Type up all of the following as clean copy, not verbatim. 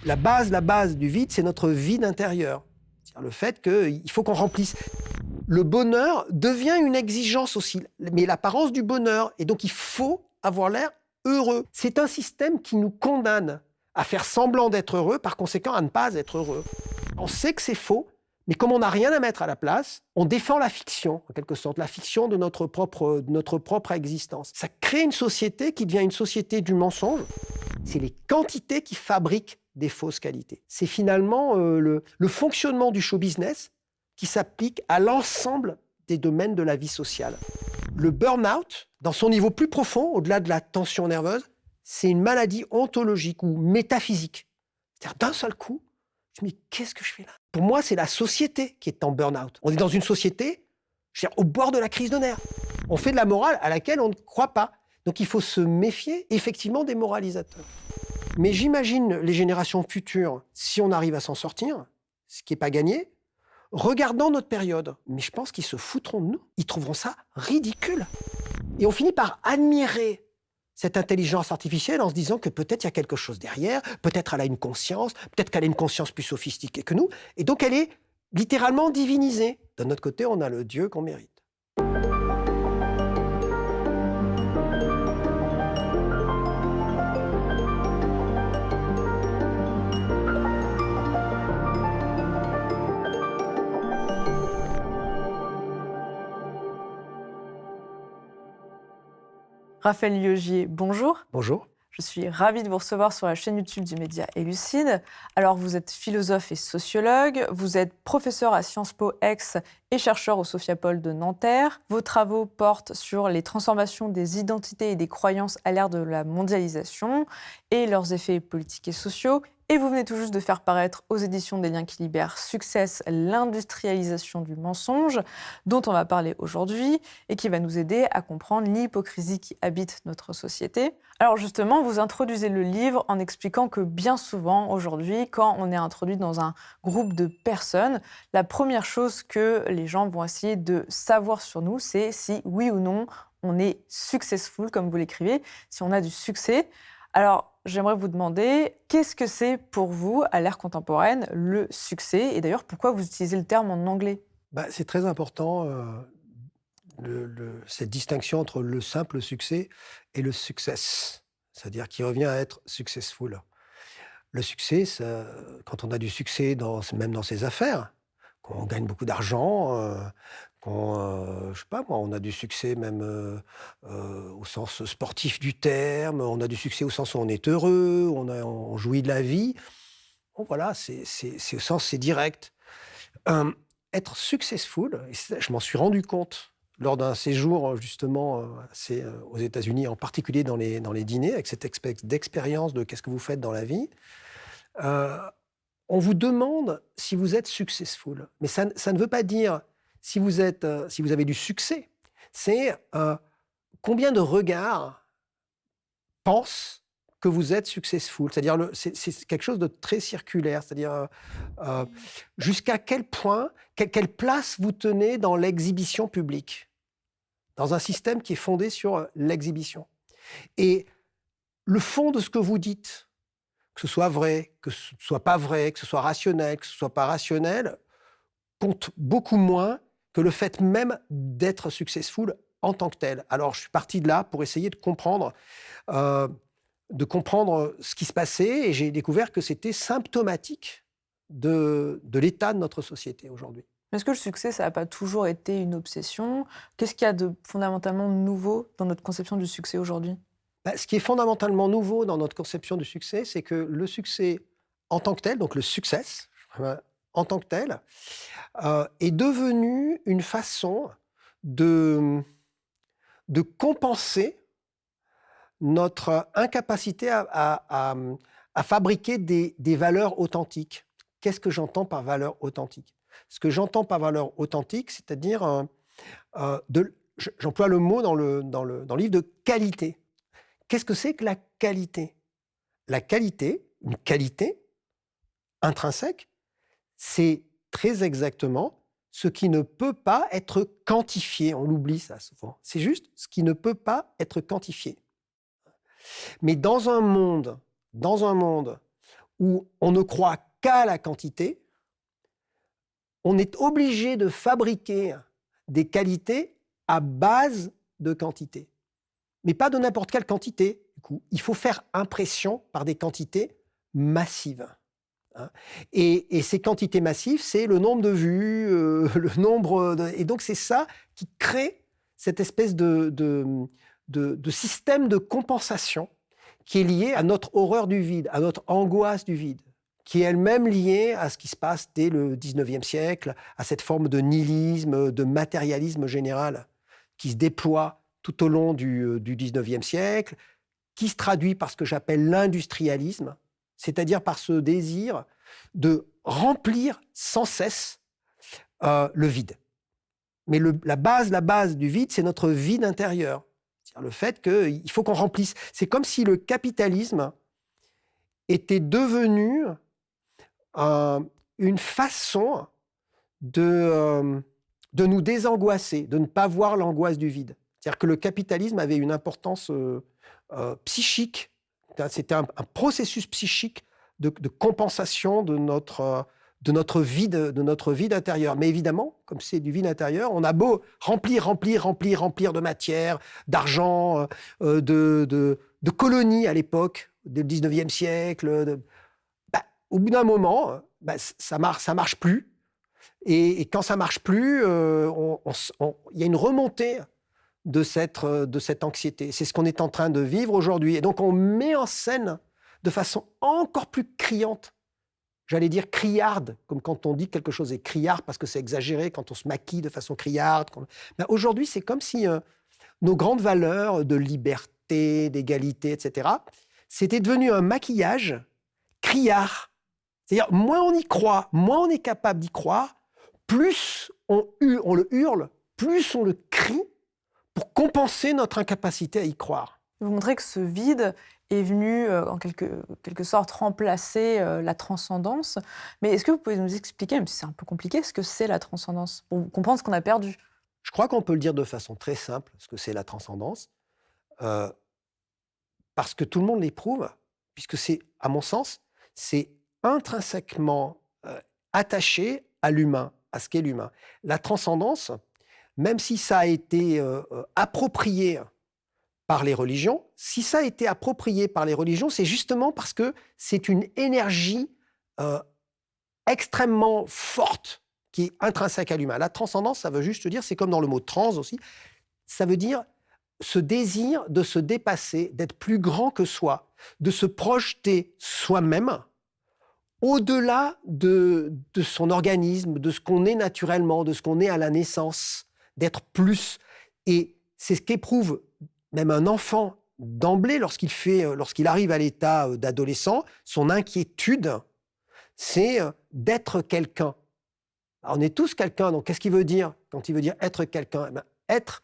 La base du vide, c'est notre vide intérieur. C'est-à-dire le fait qu'il faut qu'on remplisse. Le bonheur devient une exigence aussi, mais l'apparence du bonheur. Et donc, il faut avoir l'air heureux. C'est un système qui nous condamne à faire semblant d'être heureux, par conséquent, à ne pas être heureux. On sait que c'est faux, mais comme on n'a rien à mettre à la place, on défend la fiction, en quelque sorte, la fiction de notre propre existence. Ça crée une société qui devient une société du mensonge. C'est les quantités qui fabriquent des fausses qualités. C'est finalement le fonctionnement du show business qui s'applique à l'ensemble des domaines de la vie sociale. Le burn-out, dans son niveau plus profond, au-delà de la tension nerveuse, c'est une maladie ontologique ou métaphysique. C'est-à-dire d'un seul coup, je me dis, qu'est-ce que je fais là? Pour moi, c'est la société qui est en burn-out. On est dans une société, au bord de la crise de nerfs. On fait de la morale à laquelle on ne croit pas. Donc il faut se méfier effectivement des moralisateurs. Mais j'imagine les générations futures, si on arrive à s'en sortir, ce qui n'est pas gagné, regardant notre période. Mais je pense qu'ils se foutront de nous. Ils trouveront ça ridicule. Et on finit par admirer cette intelligence artificielle en se disant que peut-être il y a quelque chose derrière, peut-être elle a une conscience, peut-être qu'elle a une conscience plus sophistiquée que nous, et donc elle est littéralement divinisée. D'un autre côté, on a le Dieu qu'on mérite. Raphaël Liogier, bonjour. Bonjour. Je suis ravie de vous recevoir sur la chaîne YouTube du média Élucide. Alors, vous êtes philosophe et sociologue, vous êtes professeur à Sciences Po Aix et chercheur au Sophiapol de Nanterre. Vos travaux portent sur les transformations des identités et des croyances à l'ère de la mondialisation et leurs effets politiques et sociaux. Et vous venez tout juste de faire paraître aux éditions des Liens qui libèrent Success, l'industrialisation du mensonge, dont on va parler aujourd'hui et qui va nous aider à comprendre l'hypocrisie qui habite notre société. Alors justement, vous introduisez le livre en expliquant que bien souvent, aujourd'hui, quand on est introduit dans un groupe de personnes, la première chose que les gens vont essayer de savoir sur nous, c'est si oui ou non on est successful, comme vous l'écrivez, si on a du succès. Alors, j'aimerais vous demander, qu'est-ce que c'est pour vous, à l'ère contemporaine, le succès? Et d'ailleurs, pourquoi vous utilisez le terme en anglais? C'est très important, cette distinction entre le simple succès et le success, c'est-à-dire qui revient à être successful. Le succès, quand on a du succès même dans ses affaires, qu'on gagne beaucoup d'argent, je sais pas moi, on a du succès même au sens sportif du terme, on a du succès au sens où on est heureux, on jouit de la vie. Bon, voilà, c'est direct. Être successful, je m'en suis rendu compte lors d'un séjour justement aux États-Unis, en particulier dans les dîners, avec cette espèce d'expérience de qu'est-ce que vous faites dans la vie. On vous demande si vous êtes successful, mais ça ne veut pas dire si vous avez du succès. C'est combien de regards pensent que vous êtes successful. C'est-à-dire, c'est quelque chose de très circulaire. C'est-à-dire, jusqu'à quel point, quelle place vous tenez dans l'exhibition publique, dans un système qui est fondé sur l'exhibition. Et le fond de ce que vous dites, que ce soit vrai, que ce soit pas vrai, que ce soit rationnel, que ce soit pas rationnel, compte beaucoup moins que le fait même d'être successful en tant que tel. Alors, je suis parti de là pour essayer de comprendre ce qui se passait, et j'ai découvert que c'était symptomatique de l'état de notre société aujourd'hui. Est-ce que le succès, ça n'a pas toujours été une obsession? Qu'est-ce qu'il y a de fondamentalement nouveau dans notre conception du succès aujourd'hui? Ce qui est fondamentalement nouveau dans notre conception du succès, c'est que le succès en tant que tel, donc le success, en tant que tel, est devenu une façon de compenser notre incapacité à fabriquer des valeurs authentiques. Qu'est-ce que j'entends par valeur authentique? Ce que j'entends par valeur authentique, c'est-à-dire, j'emploie le mot dans le livre de qualité. Qu'est-ce que c'est que la qualité? La qualité, une qualité intrinsèque, c'est très exactement ce qui ne peut pas être quantifié. On l'oublie ça souvent. C'est juste ce qui ne peut pas être quantifié. Mais dans un monde où on ne croit qu'à la quantité, on est obligé de fabriquer des qualités à base de quantité. Mais pas de n'importe quelle quantité. Du coup, il faut faire impression par des quantités massives. Hein. Et ces quantités massives, c'est le nombre de vues, le nombre et donc c'est ça qui crée cette espèce de système de compensation qui est lié à notre horreur du vide, à notre angoisse du vide, qui est elle-même liée à ce qui se passe dès le 19e siècle, à cette forme de nihilisme, de matérialisme général qui se déploie tout au long du 19e siècle, qui se traduit par ce que j'appelle l'industrialisme, c'est-à-dire par ce désir de remplir sans cesse le vide. Mais la base du vide, c'est notre vide intérieur. C'est-à-dire le fait qu'il faut qu'on remplisse. C'est comme si le capitalisme était devenu une façon de nous désangoisser, de ne pas voir l'angoisse du vide. C'est-à-dire que le capitalisme avait une importance psychique. C'était un processus psychique de compensation de notre vide intérieur. Mais évidemment, comme c'est du vide intérieur, on a beau remplir de matière, d'argent, de colonies à l'époque, du 19e siècle. Au bout d'un moment, ça marche plus. Et quand ça marche plus, il y a une remontée de cette anxiété. C'est ce qu'on est en train de vivre aujourd'hui. Et donc, on met en scène de façon encore plus criante, j'allais dire criarde, comme quand on dit que quelque chose est criard parce que c'est exagéré, quand on se maquille de façon criarde. Aujourd'hui, c'est comme si nos grandes valeurs de liberté, d'égalité, etc., c'était devenu un maquillage criard. C'est-à-dire, moins on y croit, moins on est capable d'y croire, plus on le hurle, plus on le crie pour compenser notre incapacité à y croire. Vous montrez que ce vide est venu, en quelque sorte, remplacer la transcendance. Mais est-ce que vous pouvez nous expliquer, même si c'est un peu compliqué, ce que c'est la transcendance, pour comprendre ce qu'on a perdu? Je crois qu'on peut le dire de façon très simple, ce que c'est la transcendance, parce que tout le monde l'éprouve, puisque c'est, à mon sens, c'est intrinsèquement attaché à l'humain, à ce qu'est l'humain. La transcendance, même si ça a été approprié par les religions, si ça a été approprié par les religions, c'est justement parce que c'est une énergie extrêmement forte qui est intrinsèque à l'humain. La transcendance, ça veut juste dire, c'est comme dans le mot trans aussi, ça veut dire ce désir de se dépasser, d'être plus grand que soi, de se projeter soi-même au-delà de son organisme, de ce qu'on est naturellement, de ce qu'on est à la naissance, d'être plus. Et c'est ce qu'éprouve même un enfant d'emblée lorsqu'il arrive à l'état d'adolescent. Son inquiétude, c'est d'être quelqu'un. Alors, on est tous quelqu'un, donc qu'est-ce qu'il veut dire quand il veut dire être quelqu'un? Être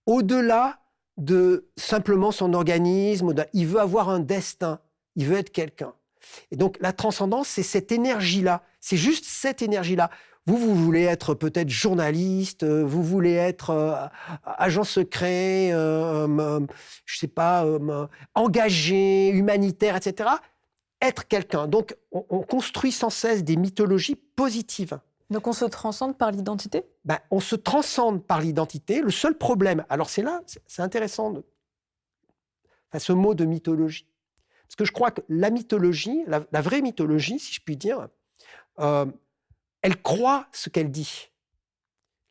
au-delà de simplement son organisme, il veut avoir un destin, il veut être quelqu'un. Et donc, la transcendance, c'est cette énergie-là. C'est juste cette énergie-là. Vous voulez être peut-être journaliste, vous voulez être agent secret, je sais pas, engagé, humanitaire, etc. Être quelqu'un. Donc, on construit sans cesse des mythologies positives. Donc, on se transcende par l'identité? On se transcende par l'identité. Le seul problème, alors c'est intéressant, ce mot de mythologie. Parce que je crois que la mythologie, la vraie mythologie, si je puis dire, elle croit ce qu'elle dit.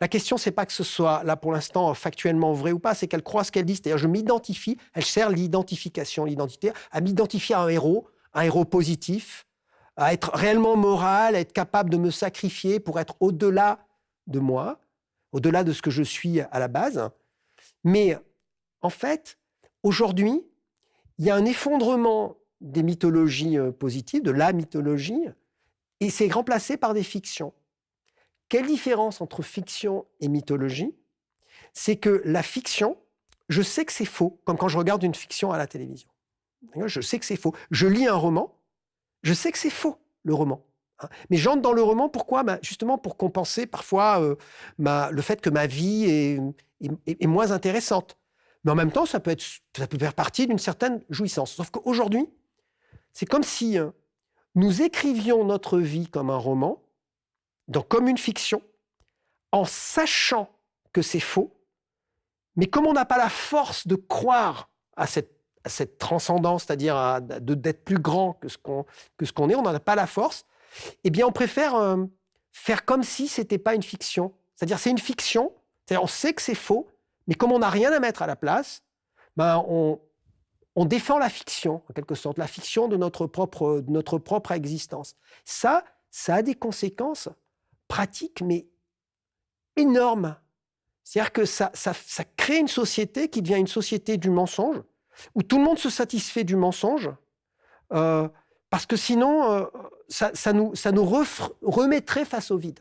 La question, c'est pas que ce soit, là pour l'instant, factuellement vrai ou pas, c'est qu'elle croit ce qu'elle dit. C'est-à-dire, je m'identifie, elle sert l'identification, l'identité, à m'identifier à un héros positif, à être réellement moral, à être capable de me sacrifier pour être au-delà de moi, au-delà de ce que je suis à la base. Mais en fait, aujourd'hui, il y a un effondrement des mythologies positives, de la mythologie, et c'est remplacé par des fictions. Quelle différence entre fiction et mythologie? C'est que la fiction, je sais que c'est faux, comme quand je regarde une fiction à la télévision. Je sais que c'est faux. Je lis un roman, je sais que c'est faux, le roman. Mais j'entre dans le roman, pourquoi? Justement pour compenser parfois le fait que ma vie est moins intéressante. Mais en même temps, ça peut faire partie d'une certaine jouissance. Sauf qu'aujourd'hui, c'est comme si nous écrivions notre vie comme un roman, donc comme une fiction, en sachant que c'est faux, mais comme on n'a pas la force de croire à cette transcendance, c'est-à-dire d'être plus grand que ce qu'on est, on n'en a pas la force, eh bien on préfère faire comme si ce n'était pas une fiction. C'est-à-dire c'est une fiction, c'est-à-dire on sait que c'est faux, mais comme on n'a rien à mettre à la place, ben on défend la fiction, en quelque sorte, la fiction de notre propre existence. Ça a des conséquences pratiques, mais énormes. C'est-à-dire que ça crée une société qui devient une société du mensonge, où tout le monde se satisfait du mensonge, parce que sinon, ça nous remettrait face au vide.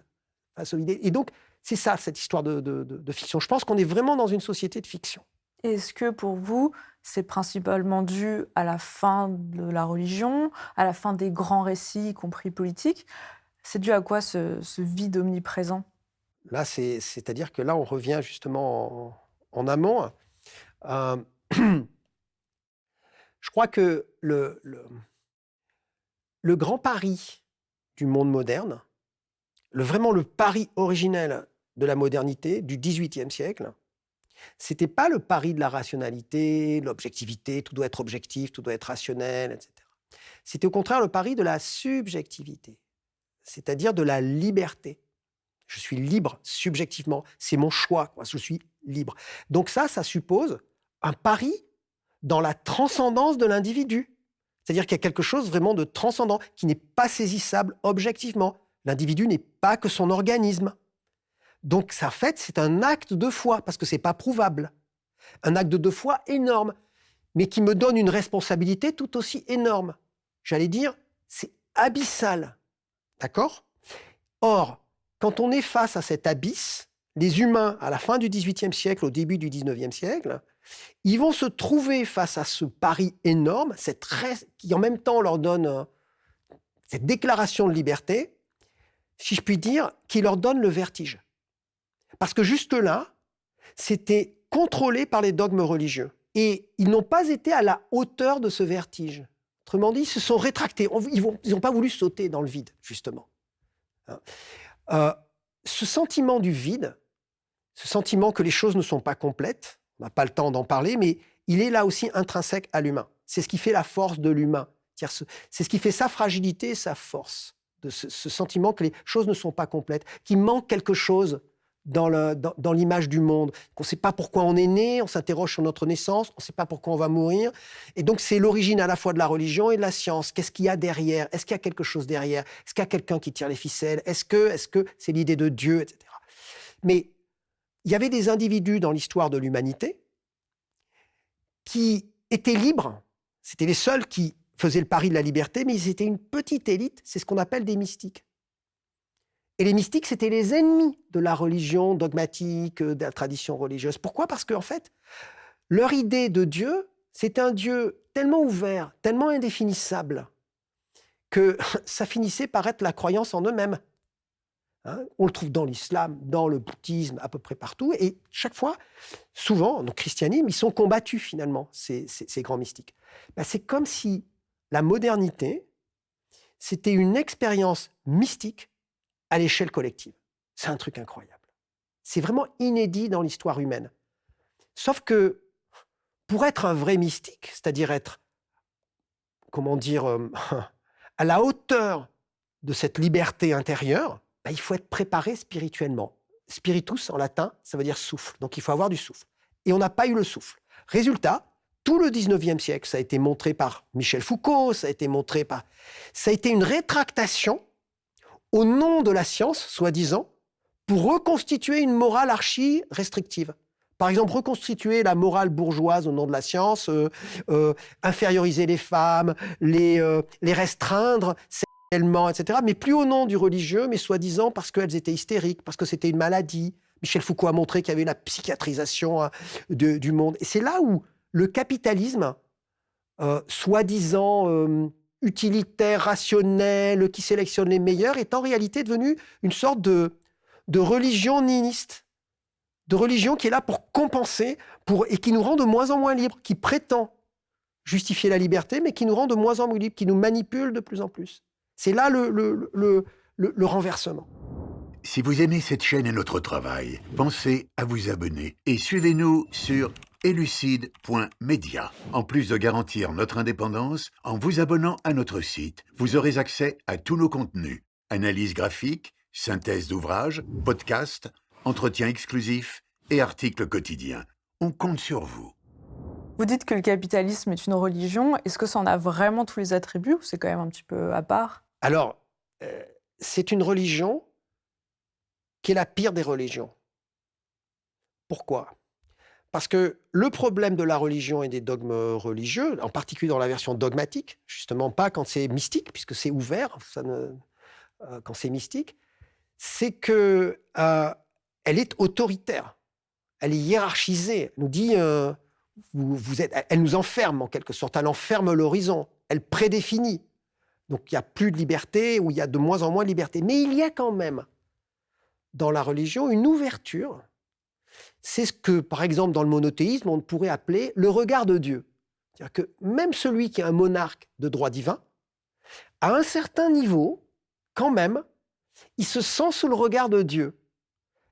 Et donc, c'est ça, cette histoire de fiction. Je pense qu'on est vraiment dans une société de fiction. Est-ce que pour vous, c'est principalement dû à la fin de la religion, à la fin des grands récits, y compris politiques? C'est dû à quoi ce vide omniprésent? Là, c'est-à-dire que là, on revient justement en amont. Euh, je crois que le grand pari du monde moderne, vraiment le pari originel de la modernité du XVIIIe siècle, c'était pas le pari de la rationalité, de l'objectivité, tout doit être objectif, tout doit être rationnel, etc. C'était au contraire le pari de la subjectivité, c'est-à-dire de la liberté. Je suis libre subjectivement, c'est mon choix, quoi. Je suis libre. Donc ça suppose un pari dans la transcendance de l'individu. C'est-à-dire qu'il y a quelque chose vraiment de transcendant, qui n'est pas saisissable objectivement. L'individu n'est pas que son organisme. Donc ça, en fait, c'est un acte de foi, parce que ce n'est pas prouvable. Un acte de foi énorme, mais qui me donne une responsabilité tout aussi énorme. J'allais dire, c'est abyssal. D'accord ? Or, quand on est face à cet abysse, les humains, à la fin du XVIIIe siècle, au début du XIXe siècle, ils vont se trouver face à ce pari énorme, qui en même temps leur donne cette déclaration de liberté, si je puis dire, qui leur donne le vertige. Parce que jusque-là, c'était contrôlé par les dogmes religieux. Et ils n'ont pas été à la hauteur de ce vertige. Autrement dit, ils se sont rétractés. Ils n'ont pas voulu sauter dans le vide, justement. Ce sentiment du vide, ce sentiment que les choses ne sont pas complètes, on n'a pas le temps d'en parler, mais il est là aussi intrinsèque à l'humain. C'est ce qui fait la force de l'humain. C'est ce qui fait sa fragilité et sa force, de ce sentiment que les choses ne sont pas complètes, qu'il manque quelque chose dans l'image du monde, qu'on ne sait pas pourquoi on est né, on s'interroge sur notre naissance, on ne sait pas pourquoi on va mourir. Et donc, c'est l'origine à la fois de la religion et de la science. Qu'est-ce qu'il y a derrière ? Est-ce qu'il y a quelque chose derrière ? Est-ce qu'il y a quelqu'un qui tire les ficelles ? Est-ce que c'est l'idée de Dieu, etc. Mais il y avait des individus dans l'histoire de l'humanité qui étaient libres. C'était les seuls qui faisaient le pari de la liberté, mais ils étaient une petite élite. C'est ce qu'on appelle des mystiques. Et les mystiques, c'était les ennemis de la religion dogmatique, de la tradition religieuse. Pourquoi ? Parce qu'en fait, leur idée de Dieu, c'est un Dieu tellement ouvert, tellement indéfinissable, que ça finissait par être la croyance en eux-mêmes. On le trouve dans l'islam, dans le bouddhisme, à peu près partout. Et chaque fois, souvent, dans le christianisme, ils sont combattus finalement, ces grands mystiques. C'est comme si la modernité, c'était une expérience mystique à l'échelle collective. C'est un truc incroyable. C'est vraiment inédit dans l'histoire humaine. Sauf que pour être un vrai mystique, c'est-à-dire être, à la hauteur de cette liberté intérieure, il faut être préparé spirituellement. Spiritus, en latin, ça veut dire souffle. Donc il faut avoir du souffle. Et on n'a pas eu le souffle. Résultat, tout le 19e siècle, ça a été montré par Michel Foucault, ça a été une rétractation au nom de la science, soi-disant, pour reconstituer une morale archi-restrictive. Par exemple, reconstituer la morale bourgeoise au nom de la science, inférioriser les femmes, les restreindre sexuellement, etc. Mais plus au nom du religieux, mais soi-disant parce qu'elles étaient hystériques, parce que c'était une maladie. Michel Foucault a montré qu'il y avait la psychiatrisation du monde. Et c'est là où le capitalisme, soi-disant utilitaire, rationnel, qui sélectionne les meilleurs, est en réalité devenu une sorte de religion nihiliste, de religion qui est là pour compenser, et qui nous rend de moins en moins libres, qui prétend justifier la liberté, mais qui nous rend de moins en moins libres, qui nous manipule de plus en plus. C'est là le renversement. Si vous aimez cette chaîne et notre travail, pensez à vous abonner et suivez-nous sur elucide.media. En plus de garantir notre indépendance, en vous abonnant à notre site, vous aurez accès à tous nos contenus, analyses graphiques, synthèse d'ouvrages, podcasts, entretiens exclusifs et articles quotidiens. On compte sur vous. Vous dites que le capitalisme est une religion. Est-ce que ça en a vraiment tous les attributs ou c'est quand même un petit peu à part? Alors, c'est une religion qui est la pire des religions. Pourquoi? Parce que le problème de la religion et des dogmes religieux, en particulier dans la version dogmatique, justement pas quand c'est mystique, puisque c'est ouvert, quand c'est mystique, c'est que elle est autoritaire, elle est hiérarchisée. Elle nous dit, elle nous enferme en quelque sorte, elle enferme l'horizon, elle prédéfinit. Donc il n'y a plus de liberté, ou il y a de moins en moins de liberté. Mais il y a quand même dans la religion une ouverture. C'est ce que, par exemple, dans le monothéisme, on pourrait appeler le regard de Dieu. C'est-à-dire que même celui qui est un monarque de droit divin, à un certain niveau, quand même, il se sent sous le regard de Dieu.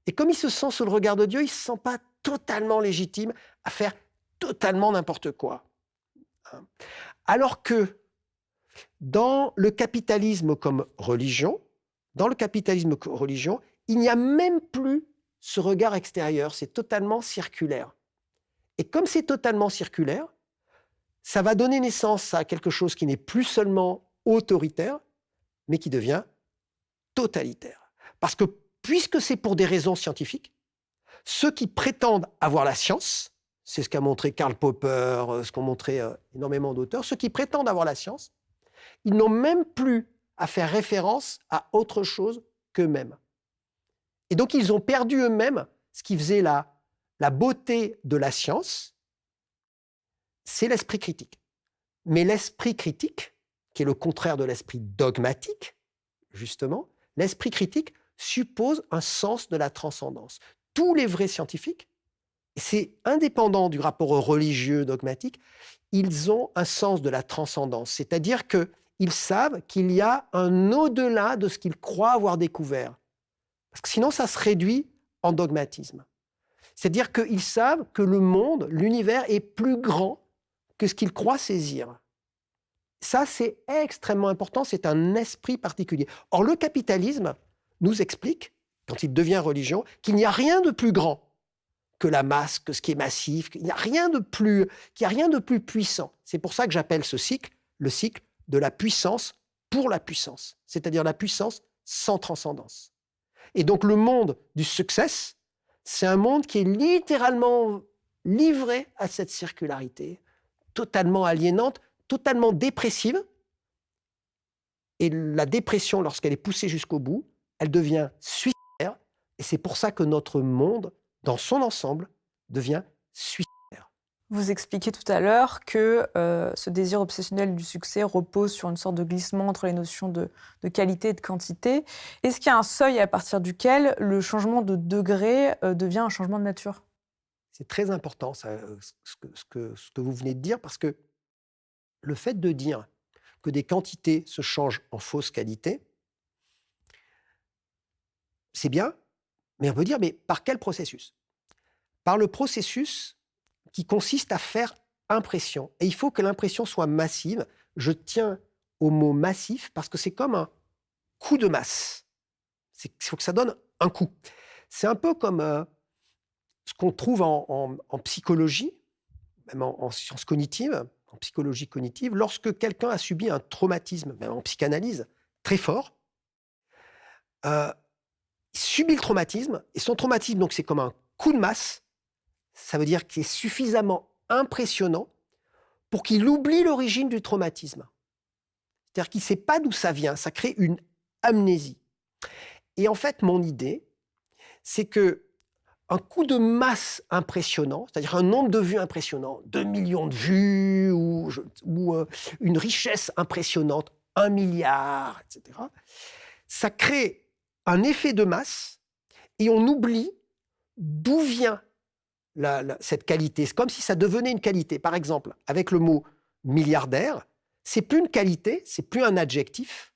Et comme il se sent sous le regard de Dieu, il ne se sent pas totalement légitime à faire totalement n'importe quoi. Alors que dans le capitalisme comme religion, il n'y a même plus ce regard extérieur, c'est totalement circulaire. Et comme c'est totalement circulaire, ça va donner naissance à quelque chose qui n'est plus seulement autoritaire, mais qui devient totalitaire. Parce que puisque c'est pour des raisons scientifiques, ceux qui prétendent avoir la science, c'est ce qu'a montré Karl Popper, ce qu'ont montré énormément d'auteurs, ceux qui prétendent avoir la science, ils n'ont même plus à faire référence à autre chose qu'eux-mêmes. Et donc, ils ont perdu eux-mêmes ce qui faisait la beauté de la science, c'est l'esprit critique. Mais l'esprit critique, qui est le contraire de l'esprit dogmatique, justement, l'esprit critique suppose un sens de la transcendance. Tous les vrais scientifiques, et c'est indépendant du rapport religieux dogmatique, ils ont un sens de la transcendance, c'est-à-dire qu'ils savent qu'il y a un au-delà de ce qu'ils croient avoir découvert. Parce que sinon, ça se réduit en dogmatisme. C'est-à-dire qu'ils savent que le monde, l'univers, est plus grand que ce qu'ils croient saisir. Ça, c'est extrêmement important, c'est un esprit particulier. Or, le capitalisme nous explique, quand il devient religion, qu'il n'y a rien de plus grand que la masse, que ce qui est massif, qu'il n'y a rien de plus puissant. C'est pour ça que j'appelle ce cycle le cycle de la puissance pour la puissance, c'est-à-dire la puissance sans transcendance. Et donc le monde du success, c'est un monde qui est littéralement livré à cette circularité, totalement aliénante, totalement dépressive. Et la dépression, lorsqu'elle est poussée jusqu'au bout, elle devient suicidaire. Et c'est pour ça que notre monde, dans son ensemble, devient suicidaire. Vous expliquiez tout à l'heure que ce désir obsessionnel du succès repose sur une sorte de glissement entre les notions de qualité et de quantité. Est-ce qu'il y a un seuil à partir duquel le changement de degré devient un changement de nature? C'est très important ça, ce que vous venez de dire, parce que le fait de dire que des quantités se changent en fausses qualités, c'est bien, mais on peut dire, mais par quel processus? Par le processus qui consiste à faire impression. Et il faut que l'impression soit massive. Je tiens au mot massif parce que c'est comme un coup de masse. Il faut que ça donne un coup. C'est un peu comme ce qu'on trouve en psychologie, même en sciences cognitives, en psychologie cognitive, lorsque quelqu'un a subi un traumatisme, même en psychanalyse, très fort, il subit le traumatisme, et son traumatisme, donc, c'est comme un coup de masse. Ça veut dire qu'il est suffisamment impressionnant pour qu'il oublie l'origine du traumatisme. C'est-à-dire qu'il ne sait pas d'où ça vient, ça crée une amnésie. Et en fait, mon idée, c'est que un coup de masse impressionnant, c'est-à-dire un nombre de vues impressionnant, 2 millions de vues, ou une richesse impressionnante, 1 milliard, etc., ça crée un effet de masse et on oublie d'où vient cette qualité. C'est comme si ça devenait une qualité. Par exemple, avec le mot milliardaire, c'est plus une qualité, c'est plus un adjectif,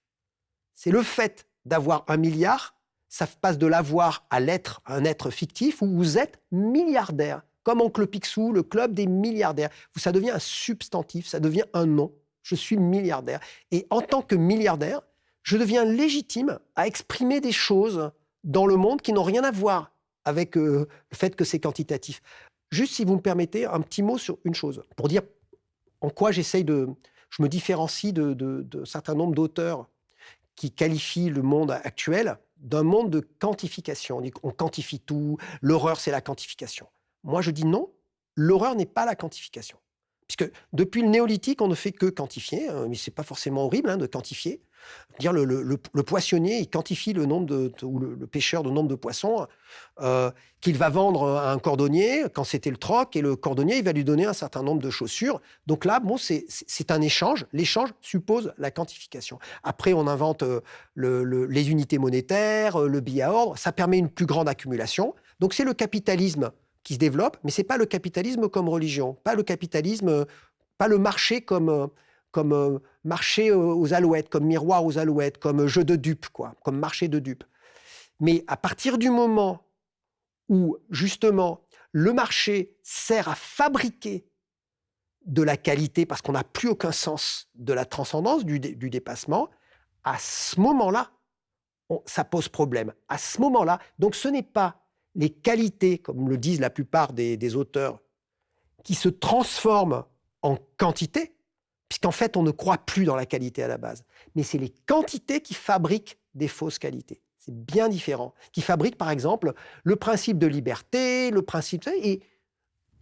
C'est le fait d'avoir 1 milliard, ça passe de l'avoir à l'être, un être fictif où vous êtes milliardaire. Comme Oncle Picsou, le club des milliardaires. Ça devient un substantif, ça devient un nom. Je suis milliardaire. Et en tant que milliardaire, je deviens légitime à exprimer des choses dans le monde qui n'ont rien à voir avec le fait que c'est quantitatif. Juste, si vous me permettez, un petit mot sur une chose, pour dire en quoi je me différencie de certain nombre d'auteurs qui qualifient le monde actuel d'un monde de quantification. On dit qu'on quantifie tout, l'horreur, c'est la quantification. Moi, je dis non, l'horreur n'est pas la quantification. Puisque depuis le néolithique, on ne fait que quantifier, mais ce n'est pas forcément horrible de quantifier. Dire le poissonnier, il quantifie le nombre ou le pêcheur le nombre de poissons qu'il va vendre à un cordonnier quand c'était le troc, et le cordonnier, il va lui donner un certain nombre de chaussures. Donc là, bon, c'est un échange. L'échange suppose la quantification. Après, on invente les unités monétaires, le billet à ordre. Ça permet une plus grande accumulation. Donc c'est le capitalisme qui se développe, mais ce n'est pas le capitalisme comme religion, pas le capitalisme, pas le marché comme marché aux alouettes, comme miroir aux alouettes, comme jeu de dupes, comme marché de dupes. Mais à partir du moment où, justement, le marché sert à fabriquer de la qualité, parce qu'on n'a plus aucun sens de la transcendance, du dépassement, à ce moment-là, ça pose problème. À ce moment-là, donc ce n'est pas les qualités, comme le disent la plupart des auteurs, qui se transforment en quantité, puisqu'en fait, on ne croit plus dans la qualité à la base. Mais c'est les quantités qui fabriquent des fausses qualités. C'est bien différent. Qui fabriquent, par exemple, le principe de liberté, le principe... Et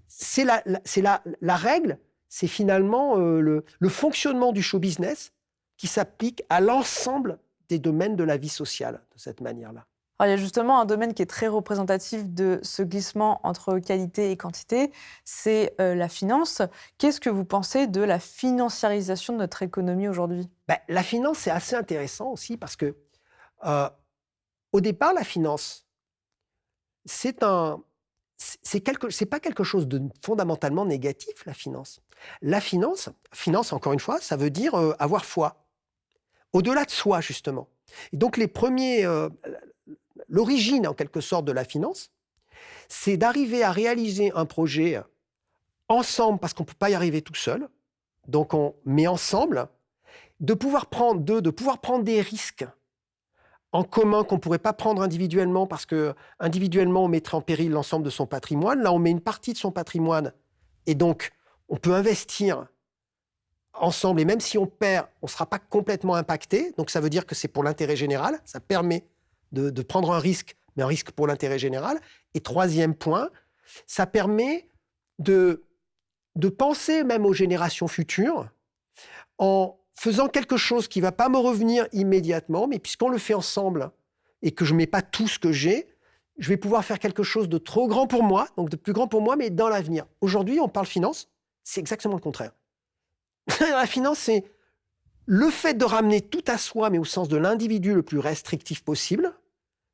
c'est la règle, c'est finalement le fonctionnement du show business qui s'applique à l'ensemble des domaines de la vie sociale, de cette manière-là. Alors, il y a justement un domaine qui est très représentatif de ce glissement entre qualité et quantité, c'est la finance. Qu'est-ce que vous pensez de la financiarisation de notre économie aujourd'hui ? La finance, c'est assez intéressant aussi parce que, au départ, la finance, c'est pas quelque chose de fondamentalement négatif, la finance. La finance, encore une fois, ça veut dire avoir foi. Au-delà de soi, justement. Et donc, l'origine, en quelque sorte, de la finance, c'est d'arriver à réaliser un projet ensemble, parce qu'on ne peut pas y arriver tout seul. Donc, on met ensemble, de pouvoir prendre des risques en commun qu'on ne pourrait pas prendre individuellement, parce qu'individuellement, on mettrait en péril l'ensemble de son patrimoine. Là, on met une partie de son patrimoine, et donc, on peut investir ensemble, et même si on perd, on ne sera pas complètement impacté. Donc, ça veut dire que c'est pour l'intérêt général. Ça permet de prendre un risque, mais un risque pour l'intérêt général. Et troisième point, ça permet de penser même aux générations futures en faisant quelque chose qui ne va pas me revenir immédiatement, mais puisqu'on le fait ensemble et que je ne mets pas tout ce que j'ai, je vais pouvoir faire quelque chose de trop grand pour moi, donc de plus grand pour moi, mais dans l'avenir. Aujourd'hui, on parle finance, c'est exactement le contraire. La finance, c'est le fait de ramener tout à soi, mais au sens de l'individu le plus restrictif possible.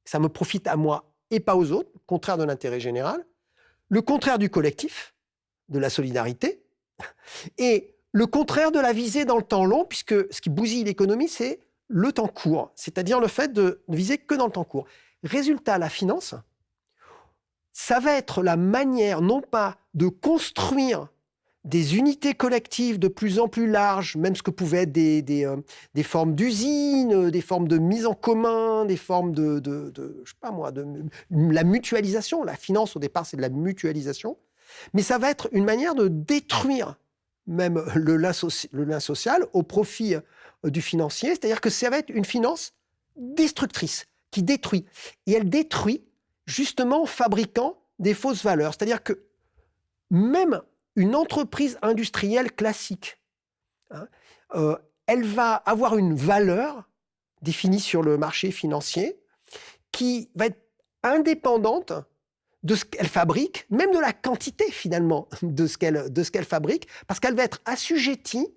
Ça me profite à moi et pas aux autres, contraire de l'intérêt général. Le contraire du collectif, de la solidarité. Et le contraire de la visée dans le temps long, puisque ce qui bousille l'économie, c'est le temps court. C'est-à-dire le fait de ne viser que dans le temps court. Résultat, la finance, ça va être la manière, non pas de construire des unités collectives de plus en plus larges, même ce que pouvaient être des formes d'usines, des formes de mise en commun, des formes de je sais pas moi, de la mutualisation. La finance, au départ, c'est de la mutualisation. Mais ça va être une manière de détruire même le lien social au profit du financier. C'est-à-dire que ça va être une finance destructrice, qui détruit. Et elle détruit justement en fabriquant des fausses valeurs. C'est-à-dire que même une entreprise industrielle classique, elle va avoir une valeur définie sur le marché financier qui va être indépendante de ce qu'elle fabrique, même de la quantité finalement de ce qu'elle fabrique, parce qu'elle va être assujettie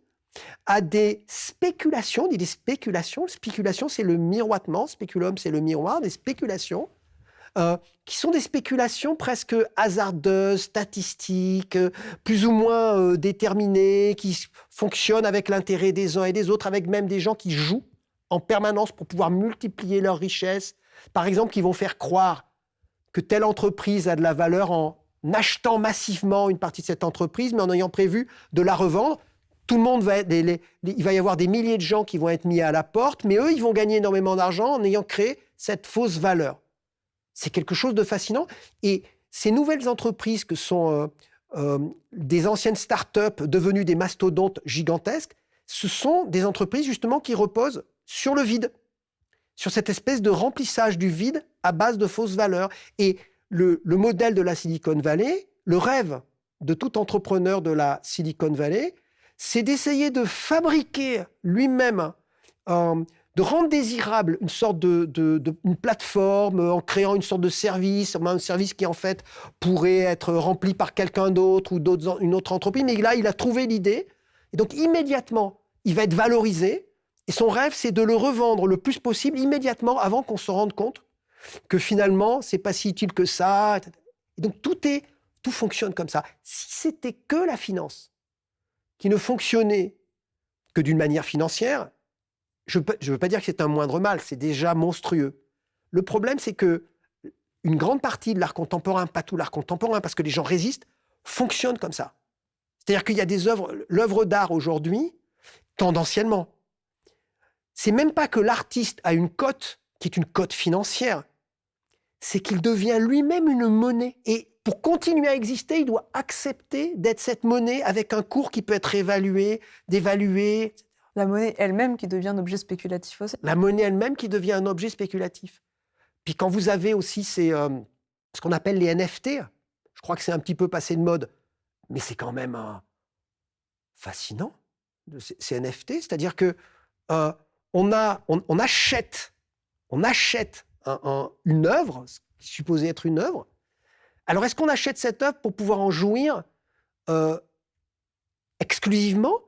à des spéculations. On dit des spéculations. Spéculation, c'est le miroitement. Spéculum, c'est le miroir. Des spéculations qui sont des spéculations presque hasardeuses, statistiques, plus ou moins déterminées, qui fonctionnent avec l'intérêt des uns et des autres, avec même des gens qui jouent en permanence pour pouvoir multiplier leurs richesses. Par exemple, qui vont faire croire que telle entreprise a de la valeur en achetant massivement une partie de cette entreprise, mais en ayant prévu de la revendre. Tout le monde il va y avoir des milliers de gens qui vont être mis à la porte, mais eux, ils vont gagner énormément d'argent en ayant créé cette fausse valeur. C'est quelque chose de fascinant. Et ces nouvelles entreprises que sont des anciennes start-up devenues des mastodontes gigantesques, ce sont des entreprises justement qui reposent sur le vide, sur cette espèce de remplissage du vide à base de fausses valeurs. Et le modèle de la Silicon Valley, le rêve de tout entrepreneur de la Silicon Valley, c'est d'essayer de fabriquer lui-même, de rendre désirable une sorte une plateforme en créant une sorte de service, un service qui en fait pourrait être rempli par quelqu'un d'autre ou une autre entreprise. Mais là, il a trouvé l'idée. Et donc, immédiatement, il va être valorisé. Et son rêve, c'est de le revendre le plus possible immédiatement avant qu'on se rende compte que finalement, c'est pas si utile que ça. Et donc, tout fonctionne comme ça. Si c'était que la finance qui ne fonctionnait que d'une manière financière, je ne veux pas dire que c'est un moindre mal, c'est déjà monstrueux. Le problème, c'est que une grande partie de l'art contemporain, pas tout l'art contemporain, parce que les gens résistent, fonctionne comme ça. C'est-à-dire qu'il y a des œuvres, l'œuvre d'art aujourd'hui, tendanciellement, c'est même pas que l'artiste a une cote qui est une cote financière, c'est qu'il devient lui-même une monnaie. Et pour continuer à exister, il doit accepter d'être cette monnaie avec un cours qui peut être évalué, dévalué. La monnaie elle-même qui devient un objet spéculatif aussi. La monnaie elle-même qui devient un objet spéculatif. Puis quand vous avez aussi ce qu'on appelle les NFT, je crois que c'est un petit peu passé de mode, mais c'est quand même fascinant, ces NFT. C'est-à-dire que on achète une œuvre, ce qui est supposé être une œuvre. Alors, est-ce qu'on achète cette œuvre pour pouvoir en jouir exclusivement ?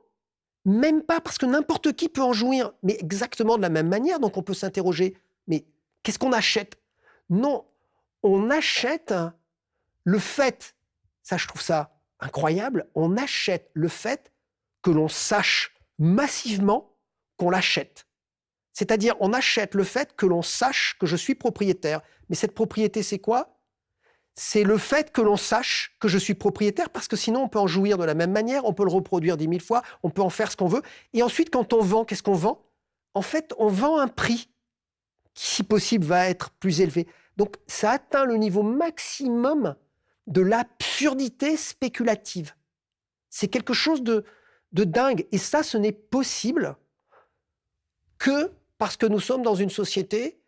Même pas, parce que n'importe qui peut en jouir, mais exactement de la même manière. Donc, on peut s'interroger, mais qu'est-ce qu'on achète ? Non, on achète le fait, ça je trouve ça incroyable, on achète le fait que l'on sache massivement qu'on l'achète. C'est-à-dire, on achète le fait que l'on sache que je suis propriétaire. Mais cette propriété, c'est quoi ? C'est le fait que l'on sache que je suis propriétaire, parce que sinon, on peut en jouir de la même manière, on peut le reproduire 10 000 fois, on peut en faire ce qu'on veut. Et ensuite, quand on vend, qu'est-ce qu'on vend ? En fait, on vend un prix qui, si possible, va être plus élevé. Donc, ça atteint le niveau maximum de l'absurdité spéculative. C'est quelque chose de dingue. Et ça, ce n'est possible que parce que nous sommes dans une société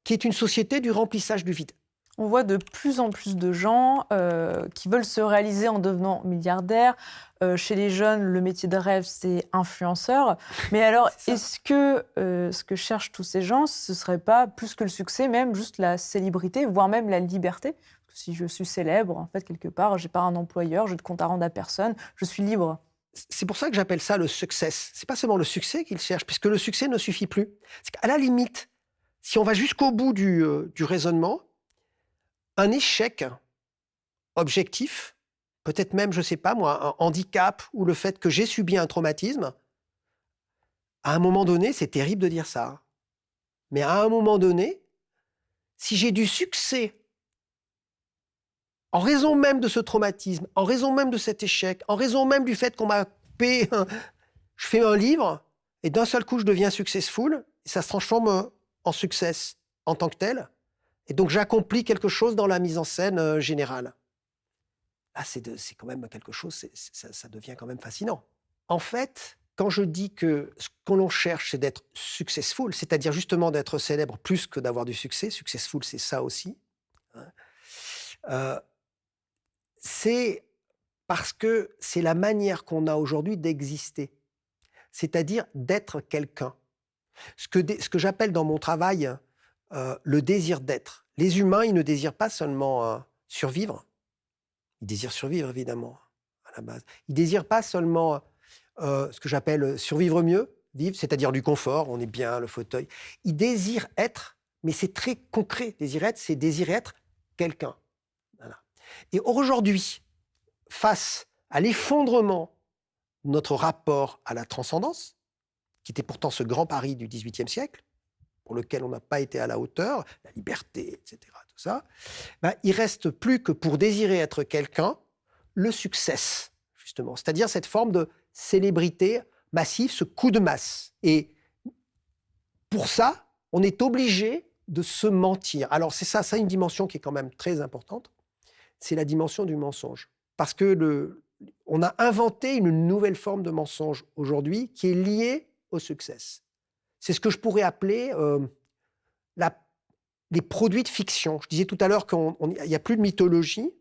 qui est une société du remplissage du vide. On voit de plus en plus de gens qui veulent se réaliser en devenant milliardaires. Chez les jeunes, le métier de rêve, c'est influenceur. Mais alors, est-ce que ce que cherchent tous ces gens, ce ne serait pas plus que le succès, même juste la célébrité, voire même la liberté ? Parce que si je suis célèbre, en fait, quelque part, je n'ai pas un employeur, je ne compte à rendre à personne, je suis libre. C'est pour ça que j'appelle ça le success. C'est pas seulement le succès qu'ils cherchent, puisque le succès ne suffit plus. C'est qu'à la limite, si on va jusqu'au bout du raisonnement, un échec objectif, peut-être même, je ne sais pas moi, un handicap ou le fait que j'ai subi un traumatisme, à un moment donné, c'est terrible de dire ça, mais à un moment donné, si j'ai du succès en raison même de ce traumatisme, en raison même de cet échec, en raison même du fait qu'on m'a coupé, je fais un livre et d'un seul coup, je deviens successful et ça se transforme en success en tant que tel. Et donc, j'accomplis quelque chose dans la mise en scène générale. Là, c'est quand même quelque chose, ça devient quand même fascinant. En fait, quand je dis que ce que l'on cherche, c'est d'être successful, c'est-à-dire justement d'être célèbre plus que d'avoir du succès, successful, c'est ça aussi, hein, c'est parce que c'est la manière qu'on a aujourd'hui d'exister, c'est-à-dire d'être quelqu'un. Ce que j'appelle dans mon travail le désir d'être. Les humains, ils ne désirent pas seulement survivre, ils désirent survivre évidemment, à la base. Ils ne désirent pas seulement ce que j'appelle survivre mieux, vivre, c'est-à-dire du confort, on est bien, le fauteuil. Ils désirent être, mais c'est très concret. Désirer être, c'est désirer être quelqu'un. Voilà. Et aujourd'hui, face à l'effondrement de notre rapport à la transcendance, qui était pourtant ce grand pari du XVIIIe siècle, pour lequel on n'a pas été à la hauteur, la liberté, etc., tout ça, il ne reste plus que pour désirer être quelqu'un, le succès, justement. C'est-à-dire cette forme de célébrité massive, ce coup de masse. Et pour ça, on est obligé de se mentir. Alors c'est ça une dimension qui est quand même très importante, c'est la dimension du mensonge. Parce que on a inventé une nouvelle forme de mensonge aujourd'hui qui est liée au succès. C'est ce que je pourrais appeler les produits de fiction. Je disais tout à l'heure qu'il n'y a plus de mythologie,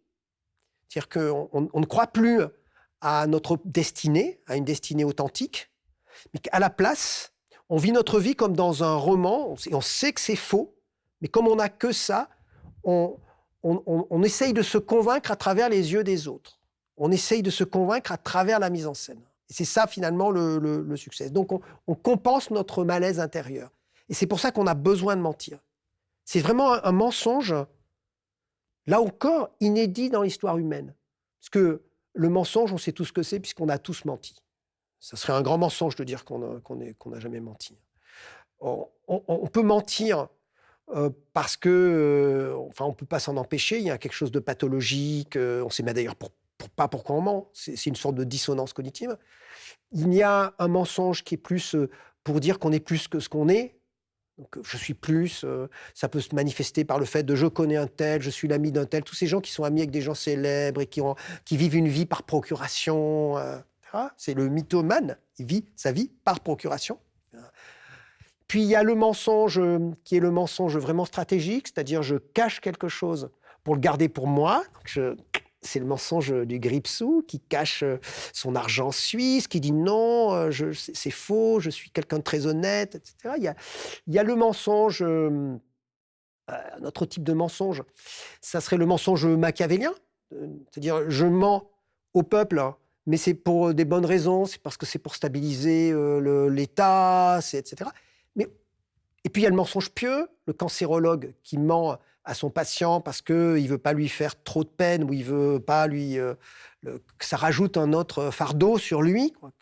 c'est-à-dire qu'on ne croit plus à notre destinée, à une destinée authentique, mais qu'à la place, on vit notre vie comme dans un roman, et on sait que c'est faux, mais comme on n'a que ça, on essaye de se convaincre à travers les yeux des autres. On essaye de se convaincre à travers la mise en scène. Et c'est ça, finalement, le succès. Donc, on compense notre malaise intérieur. Et c'est pour ça qu'on a besoin de mentir. C'est vraiment un mensonge, là encore, inédit dans l'histoire humaine. Parce que le mensonge, on sait tous ce que c'est, puisqu'on a tous menti. Ça serait un grand mensonge de dire qu'on n'a jamais menti. On peut mentir parce que, on ne peut pas s'en empêcher, il y a quelque chose de pathologique, on ne sait même d'ailleurs pas pourquoi on ment, c'est une sorte de dissonance cognitive. Il y a un mensonge qui est plus pour dire qu'on est plus que ce qu'on est. Donc, je suis plus, ça peut se manifester par le fait de je connais un tel, je suis l'ami d'un tel, tous ces gens qui sont amis avec des gens célèbres et qui vivent une vie par procuration, etc. C'est le mythomane, il vit sa vie par procuration. Puis il y a le mensonge qui est le mensonge vraiment stratégique, c'est-à-dire je cache quelque chose pour le garder pour moi. C'est le mensonge du Gripsou qui cache son argent suisse, qui dit non, c'est faux, je suis quelqu'un de très honnête, etc. Il y a le mensonge, un autre type de mensonge, ça serait le mensonge machiavélien, c'est-à-dire je mens au peuple, hein, mais c'est pour des bonnes raisons, c'est parce que c'est pour stabiliser l'État, etc. Et puis il y a le mensonge pieux, le cancérologue qui ment à son patient parce qu'il ne veut pas lui faire trop de peine ou il ne veut pas que ça rajoute un autre fardeau sur lui, quoi.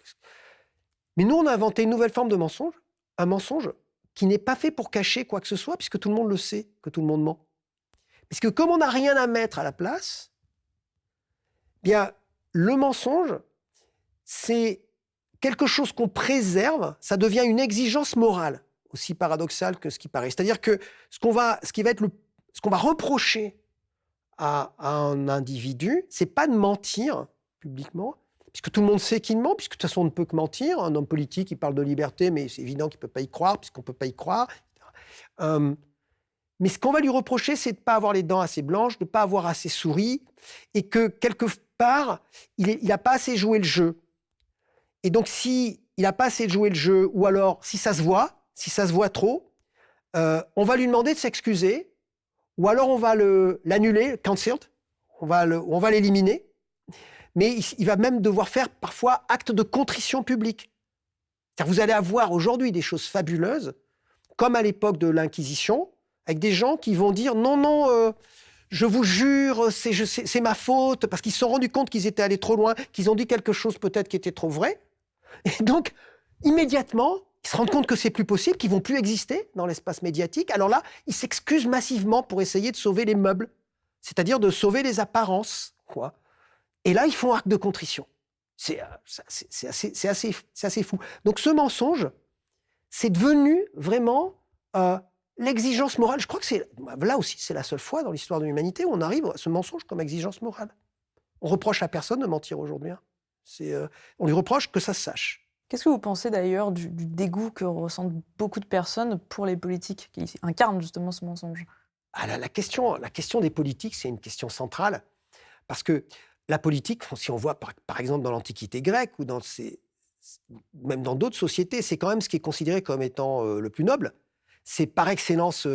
Mais nous, on a inventé une nouvelle forme de mensonge, un mensonge qui n'est pas fait pour cacher quoi que ce soit, puisque tout le monde le sait, que tout le monde ment. Puisque comme on n'a rien à mettre à la place, bien, le mensonge, c'est quelque chose qu'on préserve, ça devient une exigence morale, aussi paradoxal que ce qui paraît. C'est-à-dire que ce qu'on va reprocher à un individu, c'est pas de mentir publiquement, puisque tout le monde sait qu'il ment, puisque de toute façon on ne peut que mentir. Un homme politique, il parle de liberté, mais c'est évident qu'il ne peut pas y croire, puisqu'on ne peut pas y croire. Mais ce qu'on va lui reprocher, c'est de ne pas avoir les dents assez blanches, de ne pas avoir assez souri, et que quelque part, il n'a pas assez joué le jeu. Et donc, s'il n'a pas assez joué le jeu, ou alors si ça se voit trop, on va lui demander de s'excuser, ou alors on va l'annuler, cancelled, on va l'éliminer, mais il va même devoir faire parfois acte de contrition publique. C'est-à-dire, vous allez avoir aujourd'hui des choses fabuleuses, comme à l'époque de l'Inquisition, avec des gens qui vont dire non, je vous jure, c'est ma faute, parce qu'ils se sont rendus compte qu'ils étaient allés trop loin, qu'ils ont dit quelque chose peut-être qui était trop vrai. Et donc, immédiatement, ils se rendent compte que c'est plus possible, qu'ils vont plus exister dans l'espace médiatique. Alors là, ils s'excusent massivement pour essayer de sauver les meubles, c'est-à-dire de sauver les apparences, quoi. Et là, ils font acte de contrition. C'est assez fou. Donc ce mensonge, c'est devenu vraiment l'exigence morale. Je crois que là aussi, c'est la seule fois dans l'histoire de l'humanité où on arrive à ce mensonge comme exigence morale. On reproche à personne de mentir aujourd'hui, hein. On lui reproche que ça se sache. Qu'est-ce que vous pensez d'ailleurs du dégoût que ressentent beaucoup de personnes pour les politiques qui incarnent justement ce mensonge ? La question des politiques, c'est une question centrale, parce que la politique, si on voit par exemple dans l'Antiquité grecque ou même dans d'autres sociétés, c'est quand même ce qui est considéré comme étant le plus noble. C'est par excellence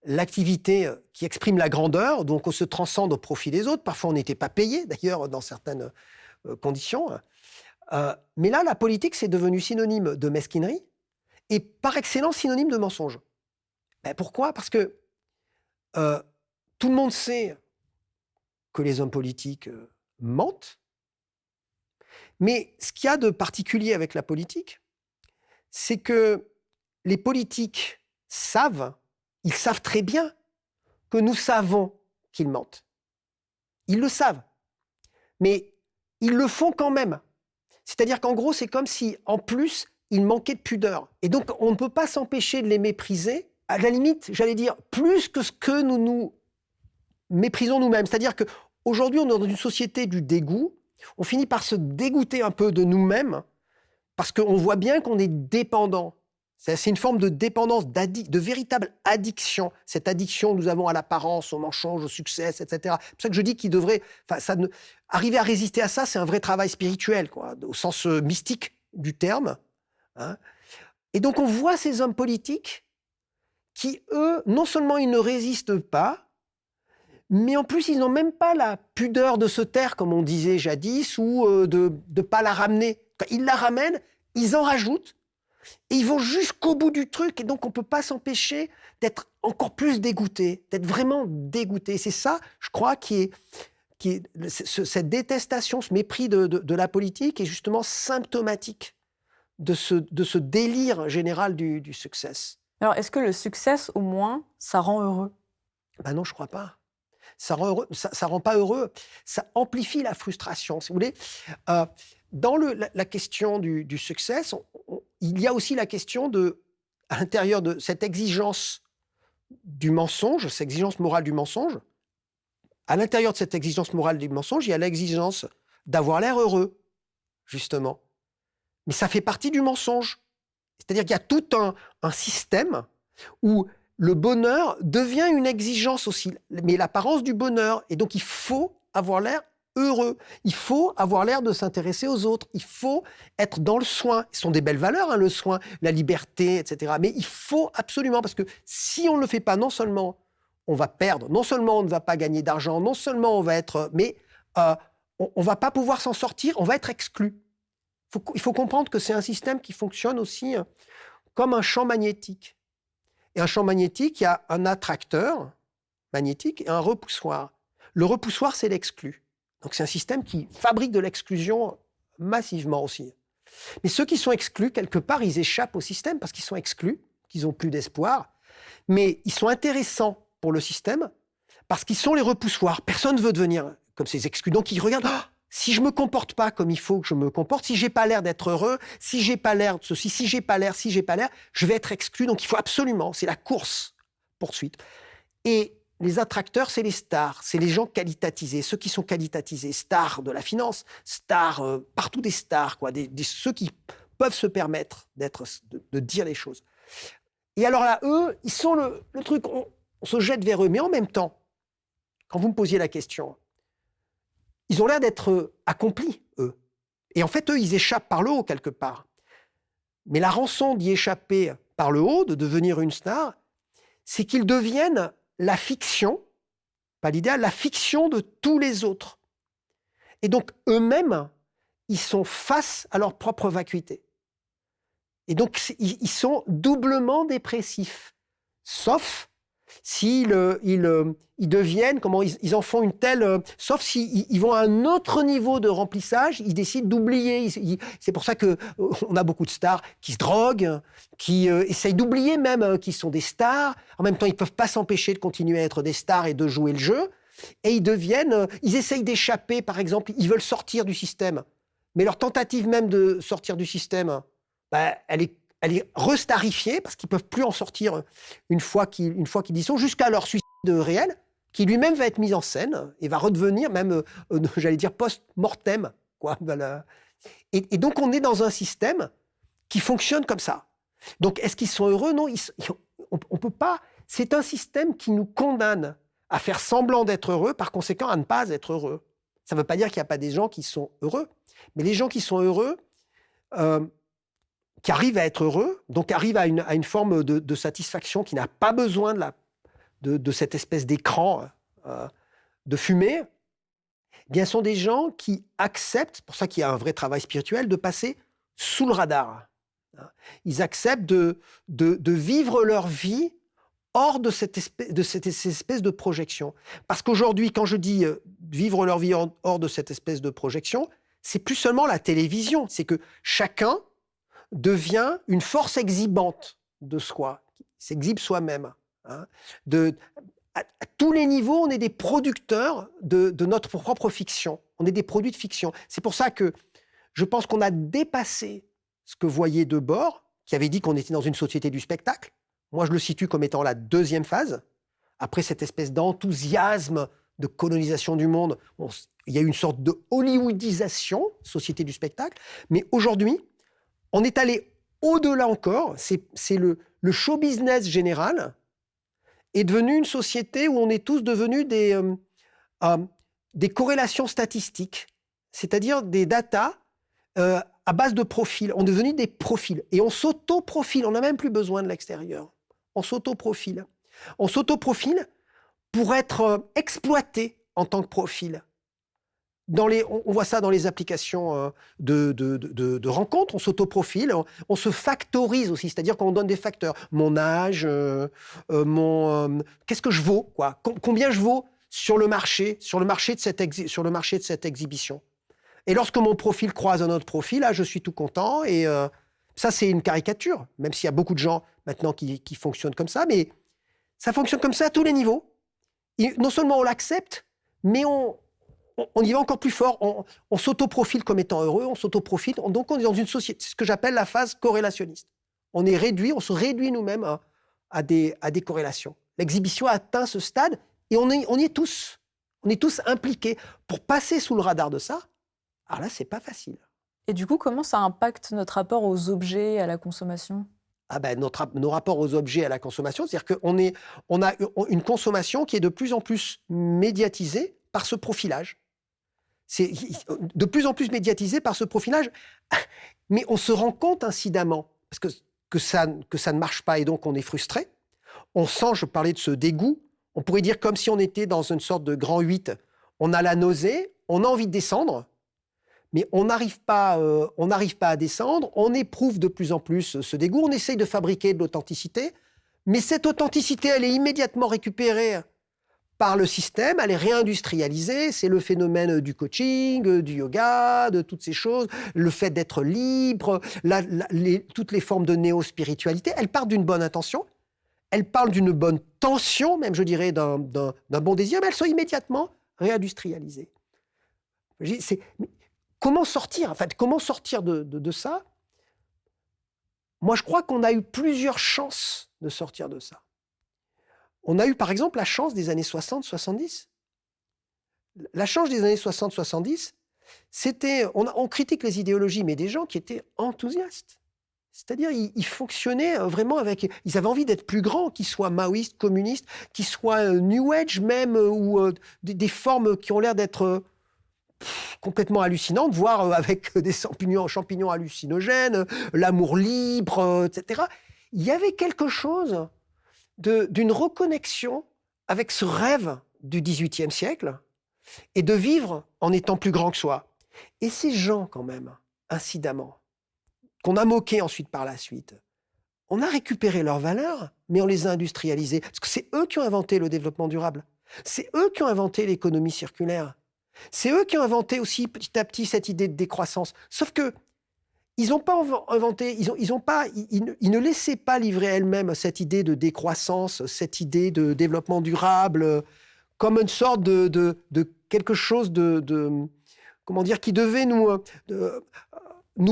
l'activité qui exprime la grandeur, donc on se transcende au profit des autres. Parfois, on n'était pas payé, d'ailleurs, dans certaines conditions. Mais là, la politique, c'est devenu synonyme de mesquinerie et par excellence synonyme de mensonge. Pourquoi ? Parce que tout le monde sait que les hommes politiques mentent, mais ce qu'il y a de particulier avec la politique, c'est que les politiques ils savent très bien que nous savons qu'ils mentent. Ils le savent. Mais ils le font quand même. C'est-à-dire qu'en gros, c'est comme si, en plus, ils manquaient de pudeur. Et donc, on ne peut pas s'empêcher de les mépriser. À la limite, j'allais dire, plus que ce que nous méprisons nous-mêmes. C'est-à-dire qu'aujourd'hui, on est dans une société du dégoût. On finit par se dégoûter un peu de nous-mêmes parce qu'on voit bien qu'on est dépendant. C'est une forme de dépendance, de véritable addiction. Cette addiction que nous avons à l'apparence, au mensonge, au succès, etc. C'est pour ça que je dis qu'il devrait... arriver à résister à ça, c'est un vrai travail spirituel, quoi, au sens mystique du terme. Hein. Et donc on voit ces hommes politiques qui, eux, non seulement ils ne résistent pas, mais en plus ils n'ont même pas la pudeur de se taire, comme on disait jadis, ou de ne pas la ramener. Quand ils la ramènent, ils en rajoutent, et ils vont jusqu'au bout du truc, et donc on ne peut pas s'empêcher d'être encore plus dégoûté, d'être vraiment dégoûté. C'est ça, je crois, cette détestation, ce mépris de la politique est justement symptomatique de ce délire général du succès. Alors, est-ce que le succès, au moins, ça rend heureux? Ben non, je ne crois pas. Ça rend heureux, ça rend pas heureux, ça amplifie la frustration, si vous voulez. Dans la question du succès, il y a aussi la question à l'intérieur de cette exigence du mensonge, cette exigence morale du mensonge. À l'intérieur de cette exigence morale du mensonge, il y a l'exigence d'avoir l'air heureux, justement. Mais ça fait partie du mensonge. C'est-à-dire qu'il y a tout un système où le bonheur devient une exigence aussi, mais l'apparence du bonheur. Et donc, il faut avoir l'air heureux. Il faut avoir l'air de s'intéresser aux autres. Il faut être dans le soin. Ce sont des belles valeurs, hein, le soin, la liberté, etc. Mais il faut absolument, parce que si on ne le fait pas, non seulement on va perdre, non seulement on ne va pas gagner d'argent, non seulement on va être... Mais on ne va pas pouvoir s'en sortir, on va être exclu. Il faut comprendre que c'est un système qui fonctionne aussi comme un champ magnétique. Et un champ magnétique, il y a un attracteur magnétique et un repoussoir. Le repoussoir, c'est l'exclu. Donc c'est un système qui fabrique de l'exclusion massivement aussi. Mais ceux qui sont exclus, quelque part, ils échappent au système parce qu'ils sont exclus, qu'ils n'ont plus d'espoir. Mais ils sont intéressants pour le système parce qu'ils sont les repoussoirs. Personne ne veut devenir comme ces exclus. Donc ils regardent... Oh, si je ne me comporte pas comme il faut que je me comporte, si je n'ai pas l'air d'être heureux, si je n'ai pas l'air de ceci, si je n'ai pas l'air, je vais être exclu. Donc il faut absolument, c'est la course-poursuite. Et les attracteurs, c'est les stars, c'est les gens qualitatisés, ceux qui sont qualitatisés, stars de la finance, stars, partout des stars, quoi, ceux qui peuvent se permettre de dire les choses. Et alors là, eux, ils sont le truc, on se jette vers eux. Mais en même temps, quand vous me posiez la question, ils ont l'air d'être accomplis, eux. Et en fait, eux, ils échappent par le haut, quelque part. Mais la rançon d'y échapper par le haut, de devenir une star, c'est qu'ils deviennent la fiction, pas l'idéal, la fiction de tous les autres. Et donc, eux-mêmes, ils sont face à leur propre vacuité. Et donc, ils sont doublement dépressifs. Sauf s'ils deviennent, ils en font une telle... sauf s'ils vont à un autre niveau de remplissage, ils décident d'oublier. C'est pour ça qu'on a beaucoup de stars qui se droguent, qui essayent d'oublier même qu'ils sont des stars. En même temps, ils ne peuvent pas s'empêcher de continuer à être des stars et de jouer le jeu. Et ils essayent d'échapper, par exemple, ils veulent sortir du système. Mais leur tentative même de sortir du système, elle est restarifiée parce qu'ils ne peuvent plus en sortir une fois qu'ils y sont, jusqu'à leur suicide réel, qui lui-même va être mis en scène et va redevenir même, j'allais dire, post-mortem, quoi. Et donc, on est dans un système qui fonctionne comme ça. Donc, est-ce qu'ils sont heureux? Non, on peut pas. C'est un système qui nous condamne à faire semblant d'être heureux, par conséquent, à ne pas être heureux. Ça ne veut pas dire qu'il n'y a pas des gens qui sont heureux, mais les gens qui sont heureux... qui arrivent à être heureux, donc arrivent à une forme de satisfaction, qui n'a pas besoin de cette espèce d'écran de fumée, eh bien, sont des gens qui acceptent, c'est pour ça qu'il y a un vrai travail spirituel, de passer sous le radar. Ils acceptent de vivre leur vie hors de cette espèce de projection. Parce qu'aujourd'hui, quand je dis vivre leur vie hors de cette espèce de projection, c'est plus seulement la télévision, c'est que chacun devient une force exhibante de soi, qui s'exhibe soi-même. Hein. À tous les niveaux, on est des producteurs de notre propre fiction. On est des produits de fiction. C'est pour ça que je pense qu'on a dépassé ce que voyait Debord, qui avait dit qu'on était dans une société du spectacle. Moi, je le situe comme étant la deuxième phase. Après cette espèce d'enthousiasme de colonisation du monde, il y a eu une sorte de hollywoodisation, société du spectacle. Mais aujourd'hui, on est allé au-delà encore. C'est le show business général est devenu une société où on est tous devenus des corrélations statistiques, c'est-à-dire des datas à base de profils. On est devenu des profils. Et on s'auto-profile. On n'a même plus besoin de l'extérieur. On s'auto-profile. On s'auto-profile pour être exploité en tant que profil. On voit ça dans les applications de rencontres, on s'autoprofile, on se factorise aussi, c'est-à-dire qu'on donne des facteurs. Mon âge, qu'est-ce que je vaux, quoi, combien je vaux sur le marché de cette exhibition. Et lorsque mon profil croise un autre profil, là, je suis tout content. Et ça, c'est une caricature, même s'il y a beaucoup de gens maintenant qui fonctionnent comme ça, mais ça fonctionne comme ça à tous les niveaux. Et non seulement on l'accepte, mais on y va encore plus fort, on s'autoprofile comme étant heureux, on s'autoprofile, donc on est dans une société, c'est ce que j'appelle la phase corrélationniste. On se réduit nous-mêmes à des corrélations. L'exhibition a atteint ce stade et on y est tous. On est tous impliqués. Pour passer sous le radar de ça, alors là, c'est pas facile. Et du coup, comment ça impacte notre rapport aux objets et à la consommation ? Nos rapports aux objets et à la consommation, c'est-à-dire qu'on a une consommation qui est de plus en plus médiatisée par ce profilage. C'est de plus en plus médiatisé par ce profilage, mais on se rend compte incidemment, parce que ça ne marche pas et donc on est frustré. On sent, je parlais de ce dégoût, on pourrait dire comme si on était dans une sorte de grand 8, on a la nausée, on a envie de descendre, mais on n'arrive pas à descendre, on éprouve de plus en plus ce dégoût, on essaye de fabriquer de l'authenticité, mais cette authenticité, elle est immédiatement récupérée par le système, elle est réindustrialisée, c'est le phénomène du coaching, du yoga, de toutes ces choses, le fait d'être libre, toutes les formes de néo-spiritualité, elles partent d'une bonne intention, elles parlent d'une bonne tension, même je dirais d'un bon désir, mais elles sont immédiatement réindustrialisées. Comment sortir de ça ? Moi, je crois qu'on a eu plusieurs chances de sortir de ça. On a eu, par exemple, la chance des années 60-70. La chance des années 60-70, c'était... On critique les idéologies, mais des gens qui étaient enthousiastes. C'est-à-dire, ils fonctionnaient vraiment avec... Ils avaient envie d'être plus grands, qu'ils soient maoïstes, communistes, qu'ils soient New Age même, ou des formes qui ont l'air d'être complètement hallucinantes, voire avec des champignons hallucinogènes, l'amour libre, etc. Il y avait quelque chose d'une reconnexion avec ce rêve du XVIIIe siècle et de vivre en étant plus grand que soi. Et ces gens, quand même, incidemment, qu'on a moqués ensuite par la suite, on a récupéré leurs valeurs, mais on les a industrialisées. Parce que c'est eux qui ont inventé le développement durable. C'est eux qui ont inventé l'économie circulaire. C'est eux qui ont inventé aussi petit à petit cette idée de décroissance. Sauf que ils n'ont pas inventé, ils ne laissaient pas livrer elles-mêmes cette idée de décroissance, cette idée de développement durable, comme une sorte de quelque chose comment dire, qui devait nous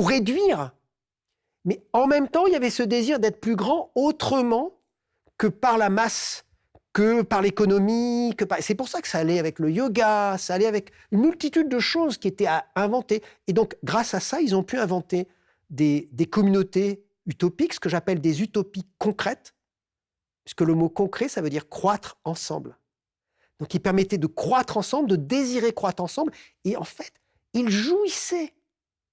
réduire. Mais en même temps, il y avait ce désir d'être plus grand autrement que par la masse, que par l'économie. C'est pour ça que ça allait avec le yoga, ça allait avec une multitude de choses qui étaient à inventer. Et donc, grâce à ça, ils ont pu inventer des communautés utopiques, ce que j'appelle des utopies concrètes, puisque le mot concret, ça veut dire croître ensemble. Donc, ils permettaient de croître ensemble, de désirer croître ensemble. Et en fait, ils jouissaient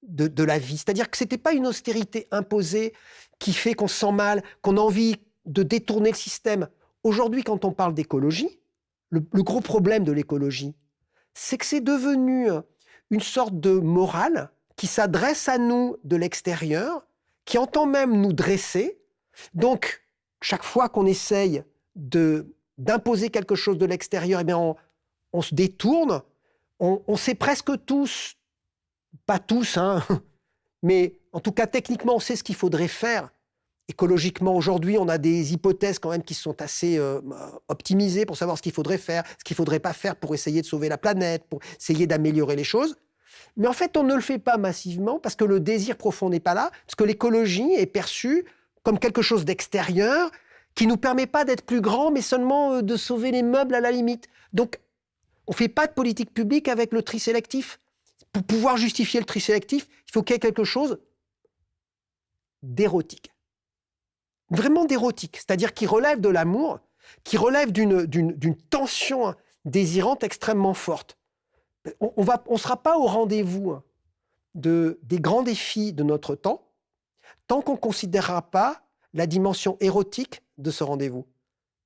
de la vie. C'est-à-dire que ce n'était pas une austérité imposée qui fait qu'on se sent mal, qu'on a envie de détourner le système. Aujourd'hui, quand on parle d'écologie, le gros problème de l'écologie, c'est que c'est devenu une sorte de morale qui s'adresse à nous de l'extérieur, qui entend même nous dresser. Donc, chaque fois qu'on essaye d'imposer quelque chose de l'extérieur, eh bien on se détourne. On sait presque tous, pas tous, hein, mais en tout cas techniquement, on sait ce qu'il faudrait faire. Écologiquement, aujourd'hui, on a des hypothèses quand même qui sont assez optimisées pour savoir ce qu'il faudrait faire, ce qu'il ne faudrait pas faire pour essayer de sauver la planète, pour essayer d'améliorer les choses. Mais en fait, on ne le fait pas massivement parce que le désir profond n'est pas là, parce que l'écologie est perçue comme quelque chose d'extérieur qui ne nous permet pas d'être plus grands, mais seulement de sauver les meubles à la limite. Donc, on ne fait pas de politique publique avec le tri sélectif. Pour pouvoir justifier le tri sélectif, il faut qu'il y ait quelque chose d'érotique. Vraiment d'érotique, c'est-à-dire qui relève de l'amour, qui relève d'une tension désirante extrêmement forte. On ne sera pas au rendez-vous des grands défis de notre temps tant qu'on ne considérera pas la dimension érotique de ce rendez-vous.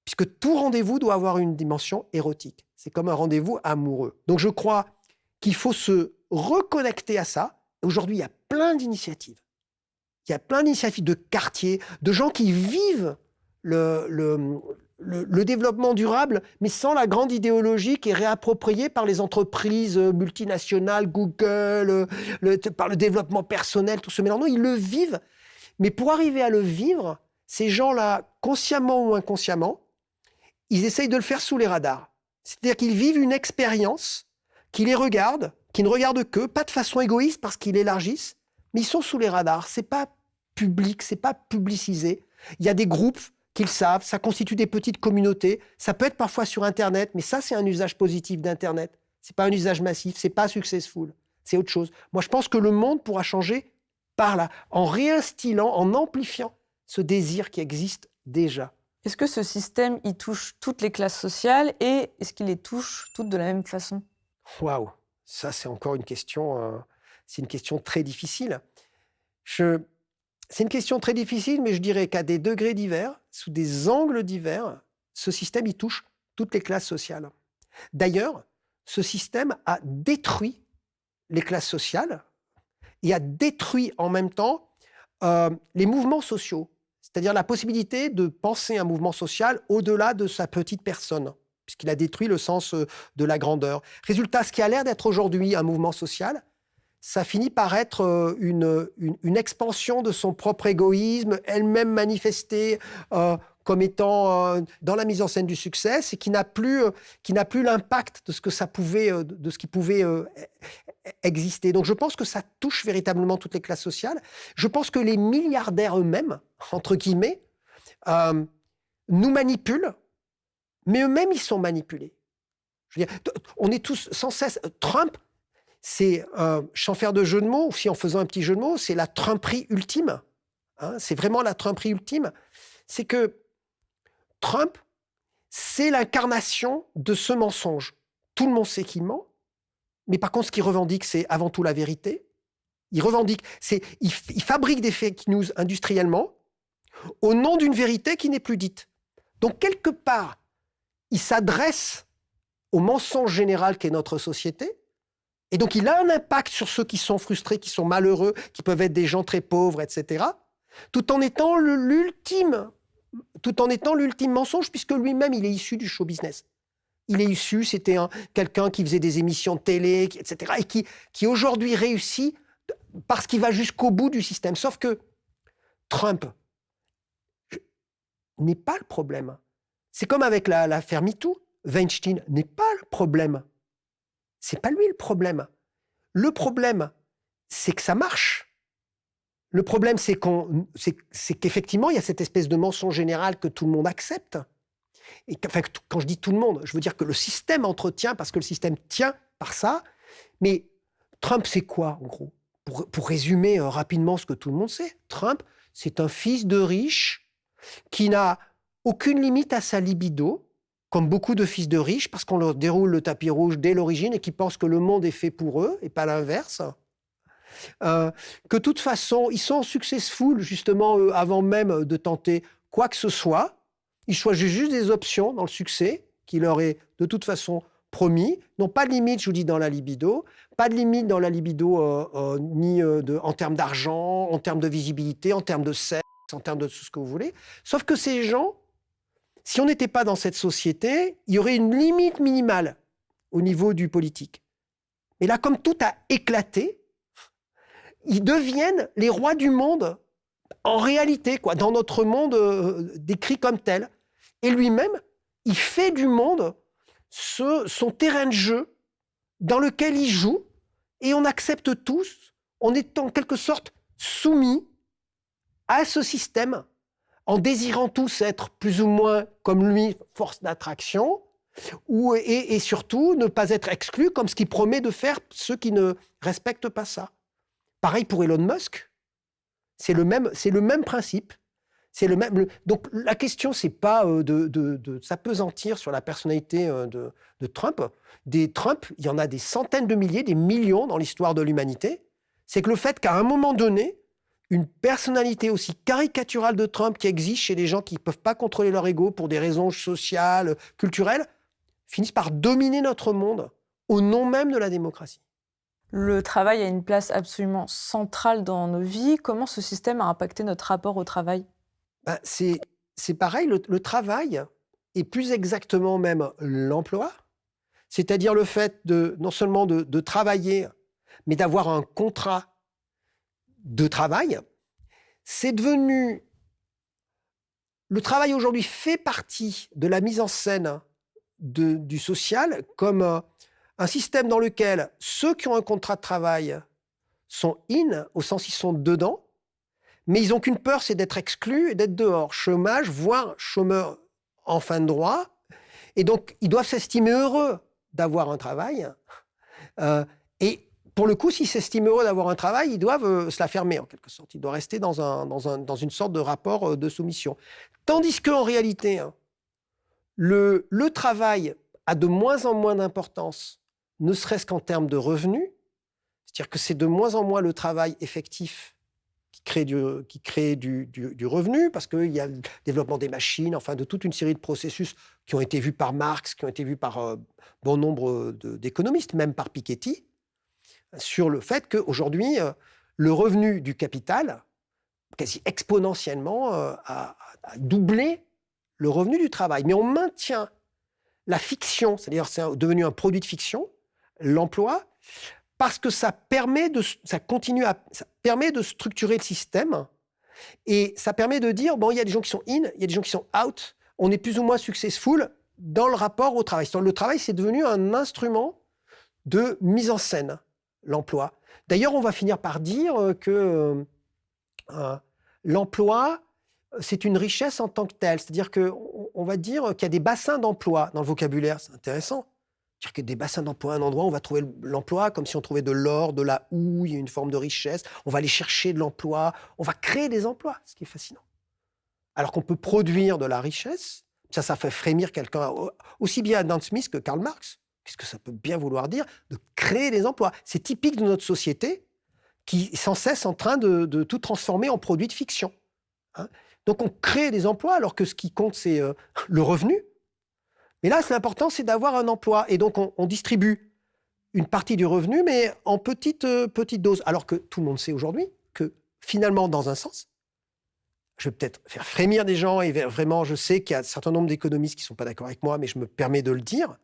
Puisque tout rendez-vous doit avoir une dimension érotique. C'est comme un rendez-vous amoureux. Donc je crois qu'il faut se reconnecter à ça. Aujourd'hui, il y a plein d'initiatives. Il y a plein d'initiatives de quartiers, de gens qui vivent le développement durable, mais sans la grande idéologie qui est réappropriée par les entreprises multinationales, Google, par le développement personnel, tout ce mélange. Non, ils le vivent. Mais pour arriver à le vivre, ces gens-là, consciemment ou inconsciemment, ils essayent de le faire sous les radars. C'est-à-dire qu'ils vivent une expérience qui les regarde, qui ne regarde qu'eux, pas de façon égoïste parce qu'ils élargissent, mais ils sont sous les radars. C'est pas public, c'est pas publicisé. Il y a des groupes qu'ils savent, ça constitue des petites communautés. Ça peut être parfois sur Internet, mais ça, c'est un usage positif d'Internet. C'est pas un usage massif, c'est pas successful. C'est autre chose. Moi, je pense que le monde pourra changer par là, en réinstillant, en amplifiant ce désir qui existe déjà. Est-ce que ce système, il touche toutes les classes sociales et est-ce qu'il les touche toutes de la même façon? Waouh, ça c'est encore une question, c'est une question très difficile. C'est une question très difficile, mais je dirais qu'à des degrés divers, sous des angles divers, ce système il touche toutes les classes sociales. D'ailleurs, ce système a détruit les classes sociales et a détruit en même temps les mouvements sociaux. C'est-à-dire la possibilité de penser un mouvement social au-delà de sa petite personne, puisqu'il a détruit le sens de la grandeur. Résultat, ce qui a l'air d'être aujourd'hui un mouvement social, ça finit par être une expansion de son propre égoïsme, elle-même manifestée comme étant dans la mise en scène du succès, et qui n'a plus l'impact de ce que ça pouvait, de ce qui pouvait exister. Donc je pense que ça touche véritablement toutes les classes sociales. Je pense que les milliardaires eux-mêmes, entre guillemets, nous manipulent, mais eux-mêmes, ils sont manipulés. Je veux dire, on est tous sans cesse... Trump, c'est, sans faire de jeu de mots, ou si en faisant un petit jeu de mots, c'est la Trumperie ultime. Hein, c'est vraiment la Trumperie ultime. C'est que Trump, c'est l'incarnation de ce mensonge. Tout le monde sait qu'il ment, mais par contre, ce qu'il revendique, c'est avant tout la vérité. Il revendique, il fabrique des fake news industriellement au nom d'une vérité qui n'est plus dite. Donc, quelque part, il s'adresse au mensonge général qu'est notre société, et donc il a un impact sur ceux qui sont frustrés, qui sont malheureux, qui peuvent être des gens très pauvres, etc., tout en étant l'ultime mensonge, puisque lui-même, il est issu du show business. Il est issu, c'était quelqu'un qui faisait des émissions de télé, etc., et qui aujourd'hui réussit parce qu'il va jusqu'au bout du système. Sauf que Trump n'est pas le problème. C'est comme avec l'affaire MeToo. Weinstein n'est pas le problème. C'est pas lui le problème. Le problème, c'est que ça marche. Le problème, c'est qu'effectivement, il y a cette espèce de mensonge général que tout le monde accepte. Et quand je dis tout le monde, je veux dire que le système entretient, parce que le système tient par ça. Mais Trump, c'est quoi, en gros? Pour résumer rapidement ce que tout le monde sait, Trump, c'est un fils de riche qui n'a aucune limite à sa libido, comme beaucoup de fils de riches, parce qu'on leur déroule le tapis rouge dès l'origine et qui pensent que le monde est fait pour eux et pas l'inverse. Que de toute façon, ils sont successful, justement, avant même de tenter quoi que ce soit. Ils choisissent juste des options dans le succès qui leur est de toute façon promis. N'ont pas de limite, je vous dis, dans la libido. Pas de limite dans la libido en termes d'argent, en termes de visibilité, en termes de sexe, en termes de tout ce que vous voulez. Sauf que ces gens, si on n'était pas dans cette société, il y aurait une limite minimale au niveau du politique. Et là, comme tout a éclaté, ils deviennent les rois du monde, en réalité, quoi, dans notre monde décrit comme tel. Et lui-même, il fait du monde son terrain de jeu dans lequel il joue, et on accepte tous, on est en quelque sorte soumis à ce système, en désirant tous être plus ou moins comme lui, force d'attraction, et surtout ne pas être exclus comme ce qu'il promet de faire ceux qui ne respectent pas ça. Pareil pour Elon Musk, c'est le même principe. Donc la question, c'est pas de s'appesantir sur la personnalité de Trump. Des Trump, il y en a des centaines de milliers, des millions dans l'histoire de l'humanité. C'est que le fait qu'à un moment donné, une personnalité aussi caricaturale de Trump qui existe chez les gens qui ne peuvent pas contrôler leur ego pour des raisons sociales, culturelles, finissent par dominer notre monde au nom même de la démocratie. Le travail a une place absolument centrale dans nos vies. Comment ce système a impacté notre rapport au travail ? Ben, c'est pareil, le travail, et plus exactement même l'emploi, c'est-à-dire le fait non seulement de travailler, mais d'avoir un contrat de travail, c'est devenu... Le travail aujourd'hui fait partie de la mise en scène du social comme un système dans lequel ceux qui ont un contrat de travail sont in, au sens ils sont dedans, mais ils n'ont qu'une peur, c'est d'être exclus et d'être dehors. Chômage, voire chômeur en fin de droit. Et donc, ils doivent s'estimer heureux d'avoir un travail. Et pour le coup, s'ils s'estiment heureux d'avoir un travail, ils doivent se la fermer, en quelque sorte. Ils doivent rester dans une sorte de rapport de soumission. Tandis qu'en réalité, le travail a de moins en moins d'importance, ne serait-ce qu'en termes de revenus. C'est-à-dire que c'est de moins en moins le travail effectif qui crée du revenu, parce qu'il y a le développement des machines, enfin de toute une série de processus qui ont été vus par Marx, qui ont été vus par bon nombre d'économistes, même par Piketty, sur le fait qu'aujourd'hui, le revenu du capital, quasi exponentiellement, a doublé le revenu du travail. Mais on maintient la fiction, c'est-à-dire c'est devenu un produit de fiction, l'emploi, parce que ça permet de structurer le système, et ça permet de dire, bon, il y a des gens qui sont in, il y a des gens qui sont out, on est plus ou moins successful dans le rapport au travail. Le travail, c'est devenu un instrument de mise en scène, l'emploi. D'ailleurs, on va finir par dire que l'emploi, c'est une richesse en tant que telle. C'est-à-dire qu'on va dire qu'il y a des bassins d'emploi dans le vocabulaire. C'est intéressant. C'est-à-dire que des bassins d'emploi, un endroit où on va trouver l'emploi comme si on trouvait de l'or, de la houille, une forme de richesse. On va aller chercher de l'emploi. On va créer des emplois, ce qui est fascinant. Alors qu'on peut produire de la richesse, ça fait frémir quelqu'un, aussi bien Adam Smith que Karl Marx. Qu'est-ce que ça peut bien vouloir dire de créer des emplois? C'est typique de notre société qui est sans cesse en train de tout transformer en produit de fiction. Hein. Donc on crée des emplois alors que ce qui compte, c'est le revenu. Mais là, l'important, c'est d'avoir un emploi. Et donc on distribue une partie du revenu, mais en petite dose. Alors que tout le monde sait aujourd'hui que finalement, dans un sens, je vais peut-être faire frémir des gens, et vraiment, je sais qu'il y a un certain nombre d'économistes qui ne sont pas d'accord avec moi, mais je me permets de le dire,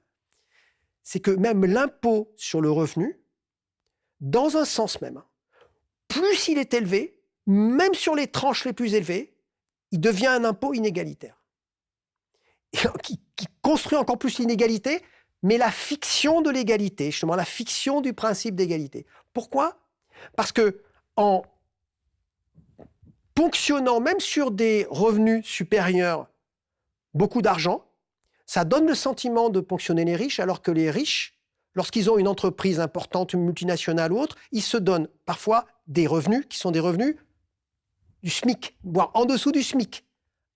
c'est que même l'impôt sur le revenu, dans un sens même, plus il est élevé, même sur les tranches les plus élevées, il devient un impôt inégalitaire. Qui construit encore plus l'inégalité, mais la fiction de l'égalité, justement, la fiction du principe d'égalité. Pourquoi ? Parce que en ponctionnant même sur des revenus supérieurs beaucoup d'argent, ça donne le sentiment de ponctionner les riches, alors que les riches, lorsqu'ils ont une entreprise importante, une multinationale ou autre, ils se donnent parfois des revenus qui sont des revenus du SMIC, voire en dessous du SMIC,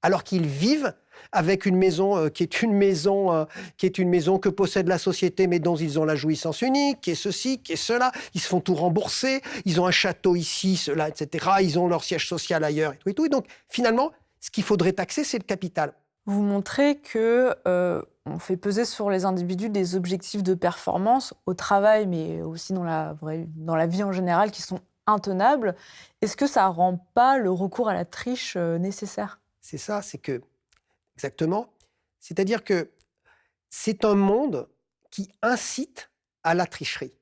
alors qu'ils vivent avec une maison qui est une maison que possède la société, mais dont ils ont la jouissance unique, qui est ceci, qui est cela. Ils se font tout rembourser, ils ont un château ici, cela, etc. Ils ont leur siège social ailleurs, et tout, et tout. Et donc, finalement, ce qu'il faudrait taxer, c'est le capital. Vous montrez que on fait peser sur les individus des objectifs de performance au travail, mais aussi dans la vie en général, qui sont intenables. Est-ce que ça ne rend pas le recours à la triche nécessaire ? C'est ça, c'est que... Exactement. C'est-à-dire que c'est un monde qui incite à la tricherie.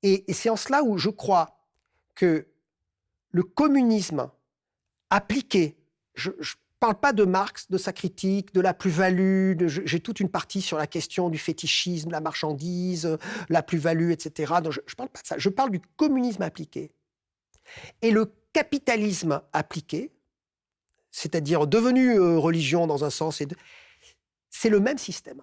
Et c'est en cela où je crois que le communisme appliqué, je ne parle pas de Marx, de sa critique, de la plus-value, j'ai toute une partie sur la question du fétichisme, la marchandise, la plus-value, etc. Donc je ne parle pas de ça, je parle du communisme appliqué. Et le capitalisme appliqué, c'est-à-dire devenu religion dans un sens, c'est le même système.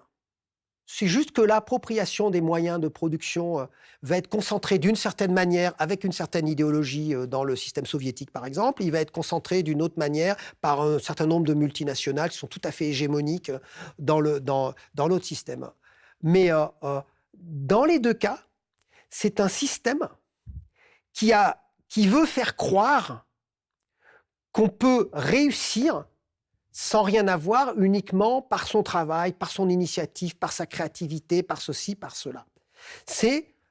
C'est juste que l'appropriation des moyens de production va être concentrée d'une certaine manière, avec une certaine idéologie dans le système soviétique, par exemple. Il va être concentré d'une autre manière par un certain nombre de multinationales qui sont tout à fait hégémoniques dans l'autre système. Mais dans les deux cas, c'est un système qui veut faire croire qu'on peut réussir sans rien avoir, uniquement par son travail, par son initiative, par sa créativité, par ceci, par cela.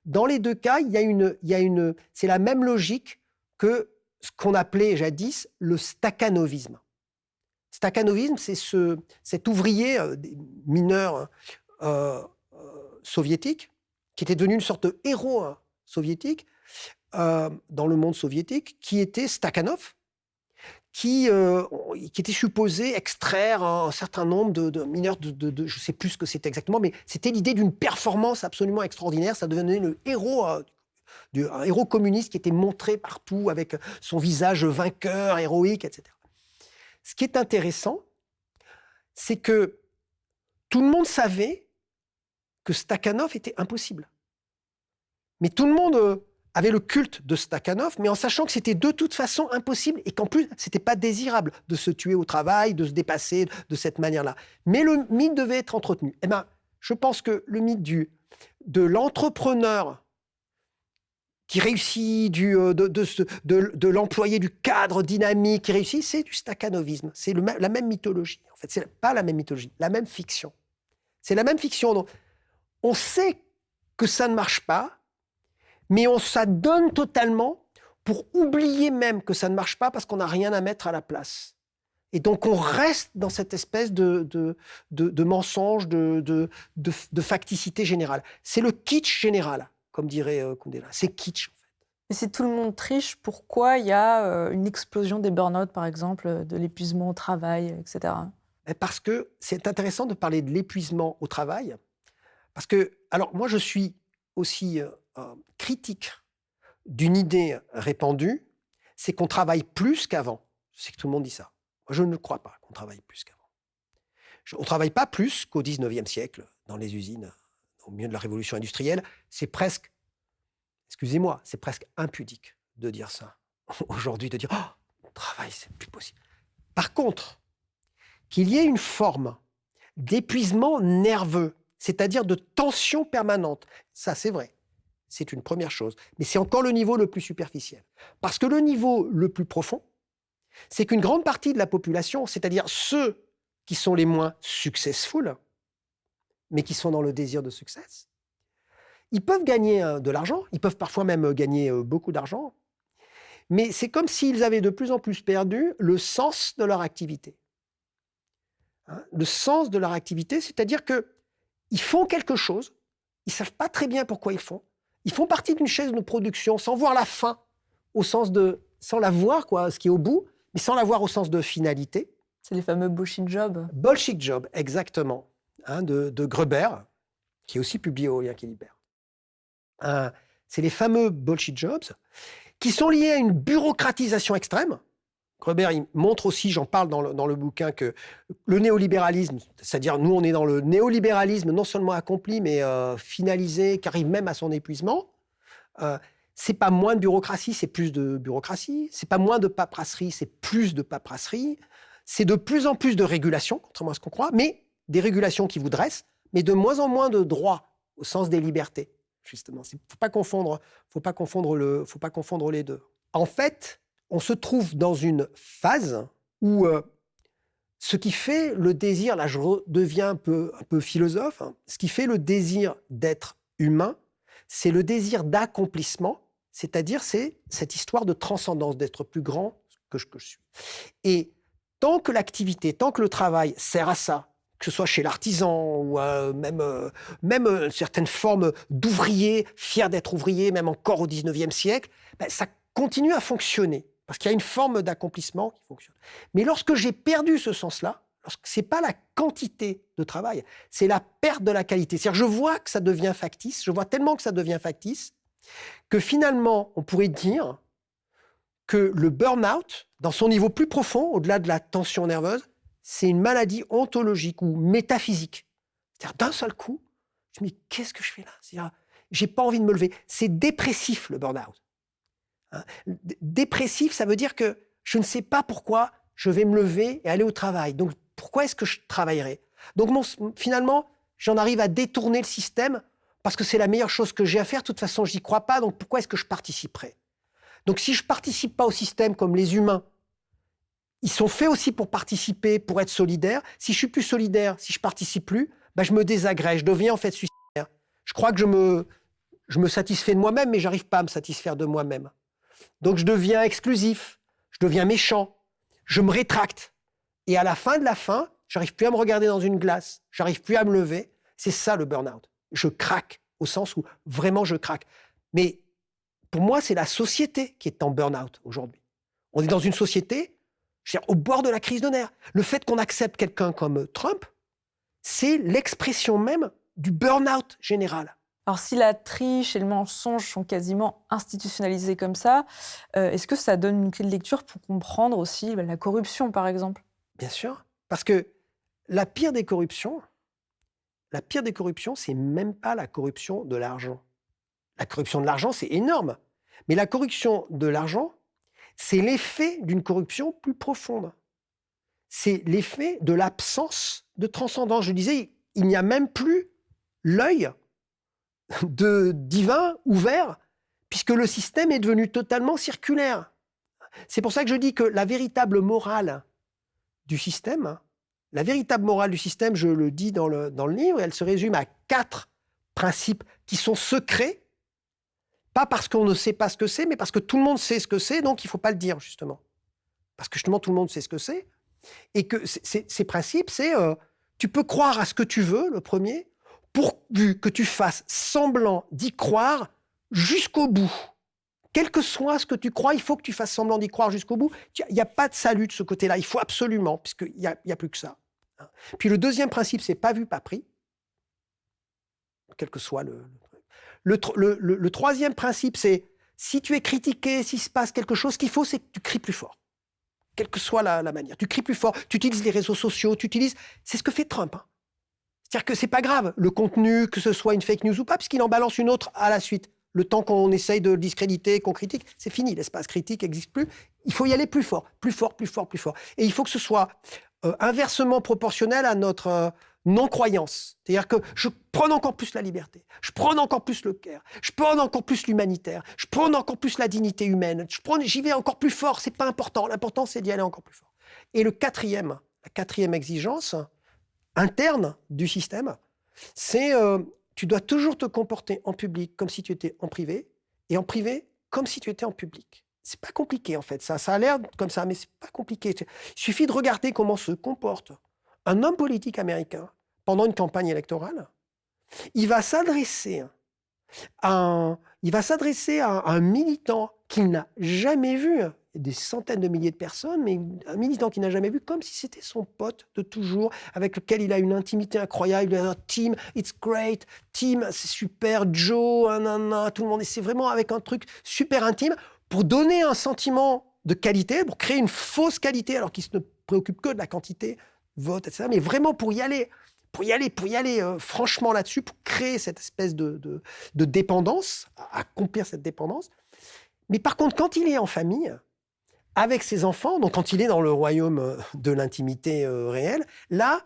Dans les deux cas, c'est la même logique que ce qu'on appelait jadis le stakhanovisme. Stakhanovisme, c'est cet ouvrier mineur soviétique qui était devenu une sorte de héros soviétique dans le monde soviétique, qui était Stakhanov, qui était supposé extraire un certain nombre de mineurs je ne sais plus ce que c'était exactement, mais c'était l'idée d'une performance absolument extraordinaire. Ça devenait le héros, un héros communiste qui était montré partout avec son visage vainqueur, héroïque, etc. Ce qui est intéressant, c'est que tout le monde savait que Stakhanov était impossible. Mais tout le monde avait le culte de Stakhanov, mais en sachant que c'était de toute façon impossible et qu'en plus, ce n'était pas désirable de se tuer au travail, de se dépasser de cette manière-là. Mais le mythe devait être entretenu. Eh bien, je pense que le mythe de l'entrepreneur qui réussit, de l'employé du cadre dynamique qui réussit, c'est du stakhanovisme. C'est la même mythologie. En fait, c'est pas la même mythologie, la même fiction. C'est la même fiction. Donc, on sait que ça ne marche pas, mais on s'adonne totalement pour oublier même que ça ne marche pas parce qu'on n'a rien à mettre à la place. Et donc, on reste dans cette espèce de mensonge, de facticité générale. C'est le kitsch général, comme dirait Kundera. C'est kitsch, en fait. Et si tout le monde triche, pourquoi il y a une explosion des burn-out, par exemple, de l'épuisement au travail, etc. Parce que c'est intéressant de parler de l'épuisement au travail. Parce que, alors, moi, je suis aussi critique d'une idée répandue, c'est qu'on travaille plus qu'avant. Je sais que tout le monde dit ça. Moi, je ne crois pas qu'on travaille plus qu'avant. On ne travaille pas plus qu'au XIXe siècle, dans les usines, au milieu de la révolution industrielle. C'est presque, excusez-moi, c'est presque impudique de dire ça. Aujourd'hui, de dire « Oh, on travaille, c'est plus possible ». Par contre, qu'il y ait une forme d'épuisement nerveux, c'est-à-dire de tension permanente, ça c'est vrai. C'est une première chose. Mais c'est encore le niveau le plus superficiel. Parce que le niveau le plus profond, c'est qu'une grande partie de la population, c'est-à-dire ceux qui sont les moins successful, mais qui sont dans le désir de succès, ils peuvent gagner de l'argent, ils peuvent parfois même gagner beaucoup d'argent, mais c'est comme s'ils avaient de plus en plus perdu le sens de leur activité. Le sens de leur activité, c'est-à-dire qu'ils font quelque chose, ils ne savent pas très bien pourquoi ils font. Ils font partie d'une chaîne de production sans voir la fin, sans la voir, quoi, ce qui est au bout, mais sans la voir au sens de finalité. C'est les fameux bullshit jobs. Bullshit job, exactement, de Gruber, qui est aussi publié au Lien qui libère. C'est les fameux bullshit jobs qui sont liés à une bureaucratisation extrême. Gruber, il montre aussi, j'en parle dans le bouquin, que le néolibéralisme, c'est-à-dire nous, on est dans le néolibéralisme non seulement accompli, mais finalisé, qui arrive même à son épuisement. C'est pas moins de bureaucratie, c'est plus de bureaucratie. C'est pas moins de paperasserie, c'est plus de paperasserie. C'est de plus en plus de régulations, contrairement à ce qu'on croit, mais des régulations qui vous dressent, mais de moins en moins de droits, au sens des libertés, justement. Il ne faut pas confondre les deux. En fait, on se trouve dans une phase où ce qui fait le désir, là je deviens un peu philosophe, ce qui fait le désir d'être humain, c'est le désir d'accomplissement, c'est-à-dire c'est cette histoire de transcendance, d'être plus grand que je suis. Et tant que l'activité, tant que le travail sert à ça, que ce soit chez l'artisan ou même certaines formes d'ouvriers, fiers d'être ouvriers, même encore au XIXe siècle, ça continue à fonctionner, parce qu'il y a une forme d'accomplissement qui fonctionne. Mais lorsque j'ai perdu ce sens-là, ce n'est pas la quantité de travail, c'est la perte de la qualité. C'est-à-dire je vois que ça devient factice, je vois tellement que ça devient factice, que finalement, on pourrait dire que le burn-out, dans son niveau plus profond, au-delà de la tension nerveuse, c'est une maladie ontologique ou métaphysique. C'est-à-dire d'un seul coup, je me dis, qu'est-ce que je fais là? C'est-à-dire, j'ai pas envie de me lever. C'est dépressif, le burn-out. Hein? Dépressif, ça veut dire que je ne sais pas pourquoi je vais me lever et aller au travail. Donc, pourquoi est-ce que je travaillerai? Donc, finalement, j'en arrive à détourner le système parce que c'est la meilleure chose que j'ai à faire. De toute façon, j'y crois pas, donc pourquoi est-ce que je participerai? Donc, si je participe pas au système comme les humains, ils sont faits aussi pour participer, pour être solidaires. Si je suis plus solidaire, si je participe plus, ben je me désagrège, je deviens en fait suicidaire. Je crois que je me satisfais de moi-même, mais j'arrive pas à me satisfaire de moi-même. Donc je deviens exclusif, je deviens méchant, je me rétracte. Et à la fin de la fin, j'arrive plus à me regarder dans une glace, j'arrive plus à me lever. C'est ça le burn-out. Je craque, au sens où vraiment je craque. Mais pour moi, c'est la société qui est en burn-out aujourd'hui. On est dans une société, je veux dire, au bord de la crise de nerfs. Le fait qu'on accepte quelqu'un comme Trump, c'est l'expression même du burn-out général. Alors, si la triche et le mensonge sont quasiment institutionnalisés comme ça, est-ce que ça donne une clé de lecture pour comprendre aussi la corruption, par exemple? Bien sûr, parce que la pire des corruptions, c'est même pas la corruption de l'argent. La corruption de l'argent, c'est énorme. Mais la corruption de l'argent, c'est l'effet d'une corruption plus profonde. C'est l'effet de l'absence de transcendance. Je disais, il n'y a même plus l'œil de divin ouvert, puisque le système est devenu totalement circulaire. C'est pour ça que je dis que la véritable morale du système, je le dis dans le livre, elle se résume à 4 principes qui sont secrets, pas parce qu'on ne sait pas ce que c'est, mais parce que tout le monde sait ce que c'est, donc il ne faut pas le dire, justement. Parce que justement, tout le monde sait ce que c'est. Et que ces principes, c'est tu peux croire à ce que tu veux, le premier, pourvu que tu fasses semblant d'y croire jusqu'au bout. Quel que soit ce que tu crois, il faut que tu fasses semblant d'y croire jusqu'au bout. Il n'y a pas de salut de ce côté-là, il faut absolument, puisqu'il n'y a plus que ça. Puis le deuxième principe, c'est pas vu, pas pris. Quel que soit le troisième principe, c'est si tu es critiqué, s'il se passe quelque chose, ce qu'il faut, c'est que tu cries plus fort. Quelle que soit la manière. Tu cries plus fort, tu utilises les réseaux sociaux, c'est ce que fait Trump. Hein. C'est-à-dire que c'est pas grave, le contenu, que ce soit une fake news ou pas, puisqu'il en balance une autre à la suite. Le temps qu'on essaye de le discréditer, qu'on critique, c'est fini, l'espace critique n'existe plus. Il faut y aller plus fort, plus fort, plus fort, plus fort. Et il faut que ce soit inversement proportionnel à notre non-croyance. C'est-à-dire que je prône encore plus la liberté, je prône encore plus le care, je prône encore plus l'humanitaire, je prône encore plus la dignité humaine, j'y vais encore plus fort, c'est pas important, l'important c'est d'y aller encore plus fort. Et la quatrième exigence interne du système, c'est tu dois toujours te comporter en public comme si tu étais en privé, et en privé comme si tu étais en public. C'est pas compliqué en fait, ça a l'air comme ça, mais c'est pas compliqué. Il suffit de regarder comment se comporte un homme politique américain pendant une campagne électorale. Il va s'adresser à un militant qu'il n'a jamais vu, des centaines de milliers de personnes, mais un militant qu'il n'a jamais vu, comme si c'était son pote de toujours, avec lequel il a une intimité incroyable. Il a un Tim, it's great, Tim, c'est super, Joe, tout le monde. Et c'est vraiment avec un truc super intime pour donner un sentiment de qualité, pour créer une fausse qualité, alors qu'il ne se préoccupe que de la quantité, vote, etc. Mais vraiment pour y aller franchement là-dessus, pour créer cette espèce de dépendance, accomplir cette dépendance. Mais par contre, quand il est en famille, avec ses enfants, donc quand il est dans le royaume de l'intimité réelle, là,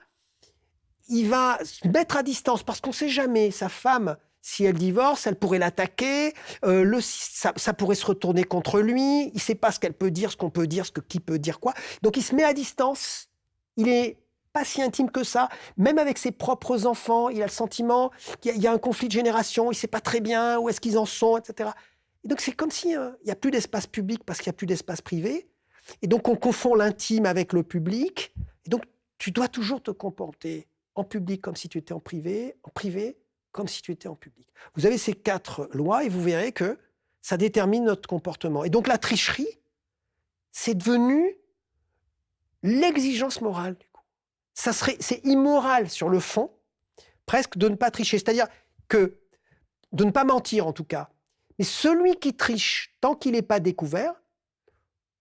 il va se mettre à distance, parce qu'on ne sait jamais, sa femme, si elle divorce, elle pourrait l'attaquer, ça pourrait se retourner contre lui, il ne sait pas ce qu'elle peut dire, ce qu'on peut dire, qui peut dire quoi. Donc il se met à distance, il est pas si intime que ça, même avec ses propres enfants, il a le sentiment qu'il y a un conflit de génération, il ne sait pas très bien où est-ce qu'ils en sont, etc. Et donc c'est comme s'il n'y a plus d'espace public parce qu'il n'y a plus d'espace privé, et donc on confond l'intime avec le public, et donc tu dois toujours te comporter en public comme si tu étais en privé comme si tu étais en public. Vous avez ces 4 lois et vous verrez que ça détermine notre comportement. Et donc la tricherie, c'est devenu l'exigence morale, du coup. C'est immoral sur le fond, presque, de ne pas tricher. C'est-à-dire que, de ne pas mentir en tout cas. Mais celui qui triche, tant qu'il n'est pas découvert,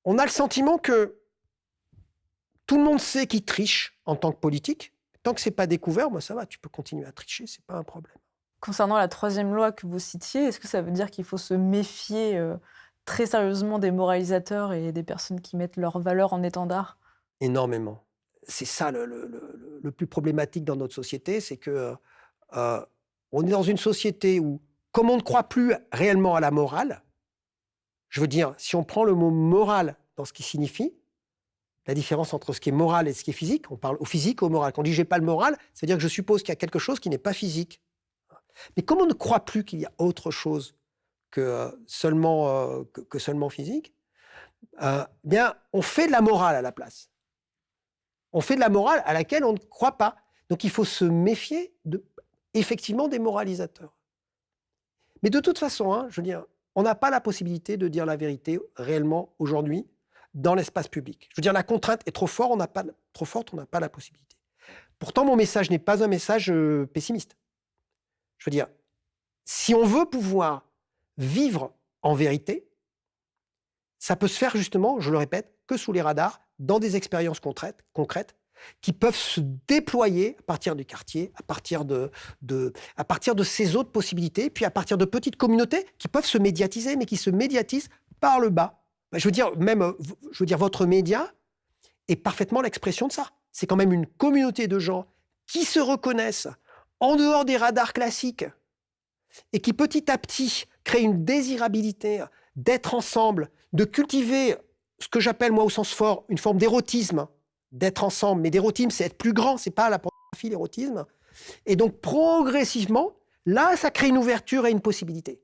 on a le sentiment que tout le monde sait qu'il triche en tant que politique. Tant que ce n'est pas découvert, moi ça va, tu peux continuer à tricher, ce n'est pas un problème. Concernant la troisième loi que vous citiez, est-ce que ça veut dire qu'il faut se méfier très sérieusement des moralisateurs et des personnes qui mettent leurs valeurs en étendard? Énormément. C'est ça le plus problématique dans notre société, c'est que on est dans une société où, comme on ne croit plus réellement à la morale, je veux dire, si on prend le mot moral dans ce qu'il signifie, la différence entre ce qui est moral et ce qui est physique, on parle au physique ou au moral. Quand on dit j'ai pas le moral, ça veut dire que je suppose qu'il y a quelque chose qui n'est pas physique. Mais comme on ne croit plus qu'il y a autre chose que seulement physique, bien, on fait de la morale à la place. On fait de la morale à laquelle on ne croit pas. Donc il faut se méfier effectivement des moralisateurs. Mais de toute façon, hein, je veux dire, on n'a pas la possibilité de dire la vérité réellement aujourd'hui dans l'espace public. Je veux dire, la contrainte est trop forte, on n'a pas la possibilité. Pourtant, mon message n'est pas un message pessimiste. Je veux dire, si on veut pouvoir vivre en vérité, ça peut se faire justement, je le répète, que sous les radars, dans des expériences concrètes qui peuvent se déployer à partir du quartier, à partir de ces autres possibilités, puis à partir de petites communautés qui peuvent se médiatiser, mais qui se médiatisent par le bas. Je veux dire, votre média est parfaitement l'expression de ça. C'est quand même une communauté de gens qui se reconnaissent en dehors des radars classiques et qui petit à petit créent une désirabilité d'être ensemble, de cultiver ce que j'appelle, moi, au sens fort, une forme d'érotisme, d'être ensemble. Mais d'érotisme, c'est être plus grand, c'est pas la pornographie, l'érotisme. Et donc, progressivement, là, ça crée une ouverture et une possibilité.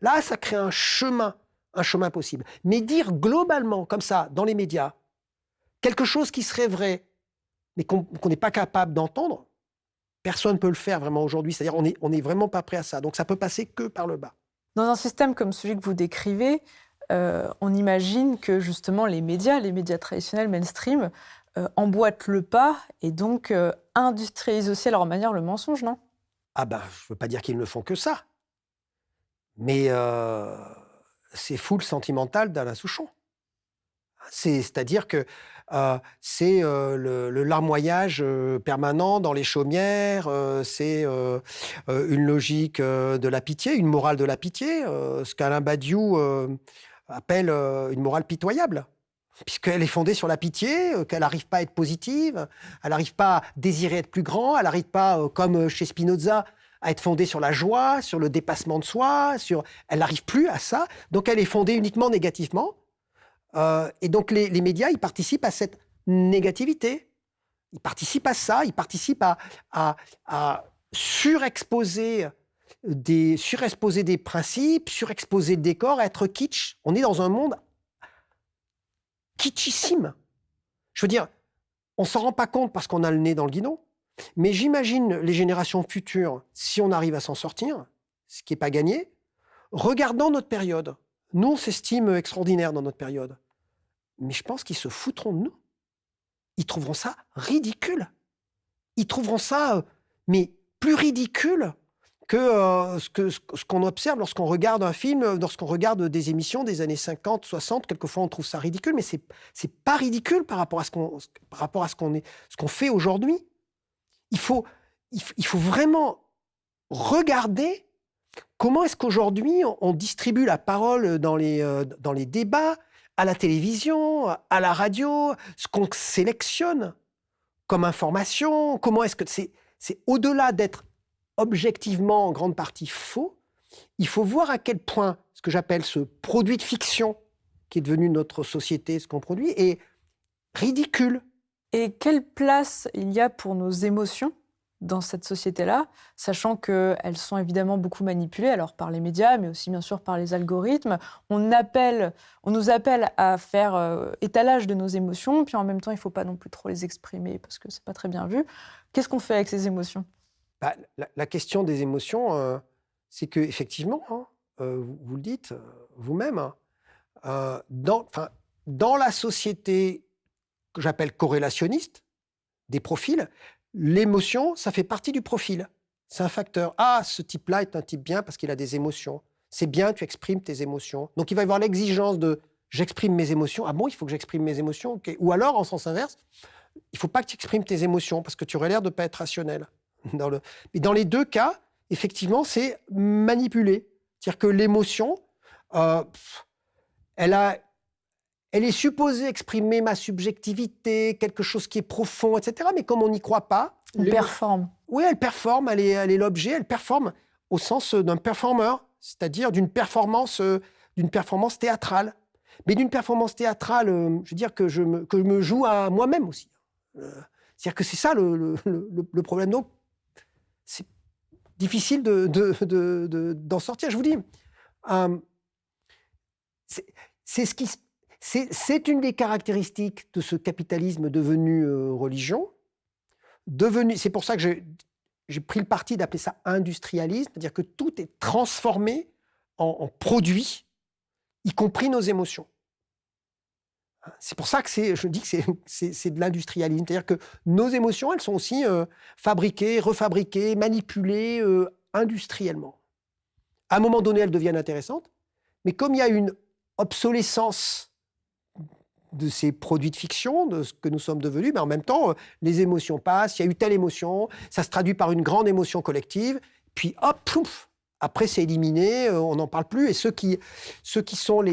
Là, ça crée un chemin possible. Mais dire globalement, comme ça, dans les médias, quelque chose qui serait vrai, mais qu'on n'est pas capable d'entendre, personne ne peut le faire vraiment aujourd'hui. C'est-à-dire on n'est vraiment pas prêt à ça. Donc ça peut passer que par le bas. Dans un système comme celui que vous décrivez, on imagine que justement les médias traditionnels mainstream, emboîtent le pas et donc industrialisent aussi à leur manière le mensonge, non? Ah ben, je ne veux pas dire qu'ils ne font que ça. Mais c'est full sentimental d'Alain Souchon. C'est-à-dire que c'est le larmoyage permanent dans les chaumières, c'est une logique de la pitié, une morale de la pitié, ce qu'Alain Badiou appelle une morale pitoyable, puisqu'elle est fondée sur la pitié, qu'elle n'arrive pas à être positive, elle n'arrive pas à désirer être plus grand, elle n'arrive pas, comme chez Spinoza, à être fondée sur la joie, sur le dépassement de soi, elle n'arrive plus à ça, donc elle est fondée uniquement négativement. Et donc les médias, ils participent à cette négativité. Ils participent à ça, ils participent à surexposer des principes, surexposer le décor, à être kitsch. On est dans un monde kitschissime. Je veux dire, on ne s'en rend pas compte parce qu'on a le nez dans le guidon, mais j'imagine les générations futures, si on arrive à s'en sortir, ce qui n'est pas gagné, regardant notre période. Nous, on s'estime extraordinaire dans notre période. Mais je pense qu'ils se foutront de nous. Ils trouveront ça ridicule. Ils trouveront ça, mais plus ridicule que ce qu'on observe lorsqu'on regarde un film, lorsqu'on regarde des émissions des années 50, 60. Quelquefois, on trouve ça ridicule, mais c'est pas ridicule par rapport à ce qu'on fait aujourd'hui. Il faut vraiment regarder comment est-ce qu'aujourd'hui on distribue la parole dans les débats, à la télévision, à la radio, ce qu'on sélectionne comme information, comment est-ce que c'est au-delà d'être objectivement en grande partie faux, il faut voir à quel point ce que j'appelle ce produit de fiction qui est devenu notre société, ce qu'on produit, est ridicule. Et quelle place il y a pour nos émotions dans cette société-là, sachant qu'elles sont évidemment beaucoup manipulées, alors par les médias, mais aussi bien sûr par les algorithmes. On nous appelle à faire étalage de nos émotions, puis en même temps, il ne faut pas non plus trop les exprimer parce que ce n'est pas très bien vu. Qu'est-ce qu'on fait avec ces émotions ? La question des émotions, c'est qu'effectivement, vous le dites vous-même, hein, dans la société que j'appelle corrélationniste, des profils, l'émotion, ça fait partie du profil. C'est un facteur. Ah, ce type-là est un type bien parce qu'il a des émotions. C'est bien, tu exprimes tes émotions. Donc, il va y avoir l'exigence de j'exprime mes émotions. Ah bon, il faut que j'exprime mes émotions. Ok. Ou alors, en sens inverse, il ne faut pas que tu exprimes tes émotions parce que tu aurais l'air de ne pas être rationnel. Mais dans les deux cas, effectivement, c'est manipulé. C'est-à-dire que l'émotion, euh, elle est supposée exprimer ma subjectivité, quelque chose qui est profond, etc. Mais comme on n'y croit pas... On performe. Oui, elle performe, elle est l'objet, elle performe au sens d'un performeur, c'est-à-dire d'une performance théâtrale. Mais d'une performance théâtrale, je veux dire que je me joue à moi-même aussi. C'est-à-dire que c'est ça le problème. Donc, c'est difficile d'en sortir. Je vous dis, c'est une des caractéristiques de ce capitalisme devenu religion. C'est pour ça que j'ai pris le parti d'appeler ça industrialisme, c'est-à-dire que tout est transformé en produit, y compris nos émotions. C'est pour ça que je dis que c'est de l'industrialisme, c'est-à-dire que nos émotions, elles sont aussi fabriquées, refabriquées, manipulées industriellement. À un moment donné, elles deviennent intéressantes, mais comme il y a une obsolescence de ces produits de fiction, de ce que nous sommes devenus, mais en même temps, les émotions passent, il y a eu telle émotion, ça se traduit par une grande émotion collective, puis hop, plouf, après c'est éliminé, on n'en parle plus, et ceux qui sont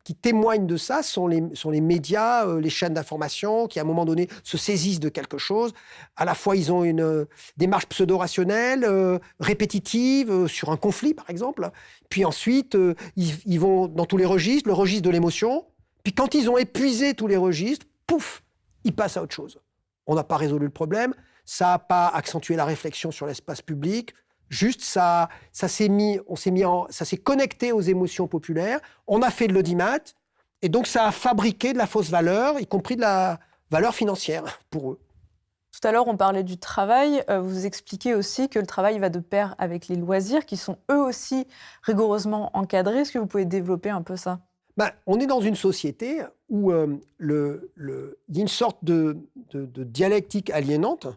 qui témoignent de ça sont les médias, les chaînes d'information, qui à un moment donné se saisissent de quelque chose. À la fois, ils ont une démarche pseudo-rationnelle, répétitive, sur un conflit par exemple, puis ensuite, ils vont dans tous les registres, le registre de l'émotion. Puis quand ils ont épuisé tous les registres, pouf, ils passent à autre chose. On n'a pas résolu le problème, ça n'a pas accentué la réflexion sur l'espace public, juste ça s'est connecté aux émotions populaires, on a fait de l'audimat, et donc ça a fabriqué de la fausse valeur, y compris de la valeur financière pour eux. Tout à l'heure, on parlait du travail. Vous expliquez aussi que le travail va de pair avec les loisirs, qui sont eux aussi rigoureusement encadrés. Est-ce que vous pouvez développer un peu ça ? On est dans une société où il y a une sorte de dialectique aliénante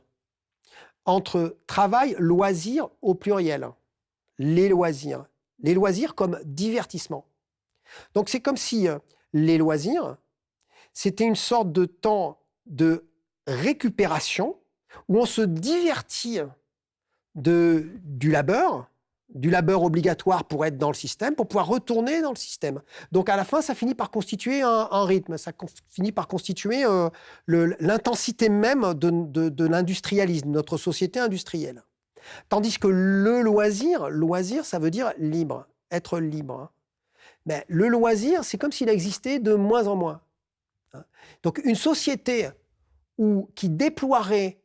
entre travail, loisirs au pluriel. Les loisirs comme divertissement. Donc c'est comme si les loisirs, c'était une sorte de temps de récupération où on se divertit du labeur obligatoire pour être dans le système, pour pouvoir retourner dans le système. Donc à la fin, ça finit par constituer un rythme, ça finit par constituer l'intensité même de l'industrialisme, notre société industrielle. Tandis que le loisir, ça veut dire libre, être libre. Mais le loisir, c'est comme s'il existait de moins en moins. Donc une société qui déploierait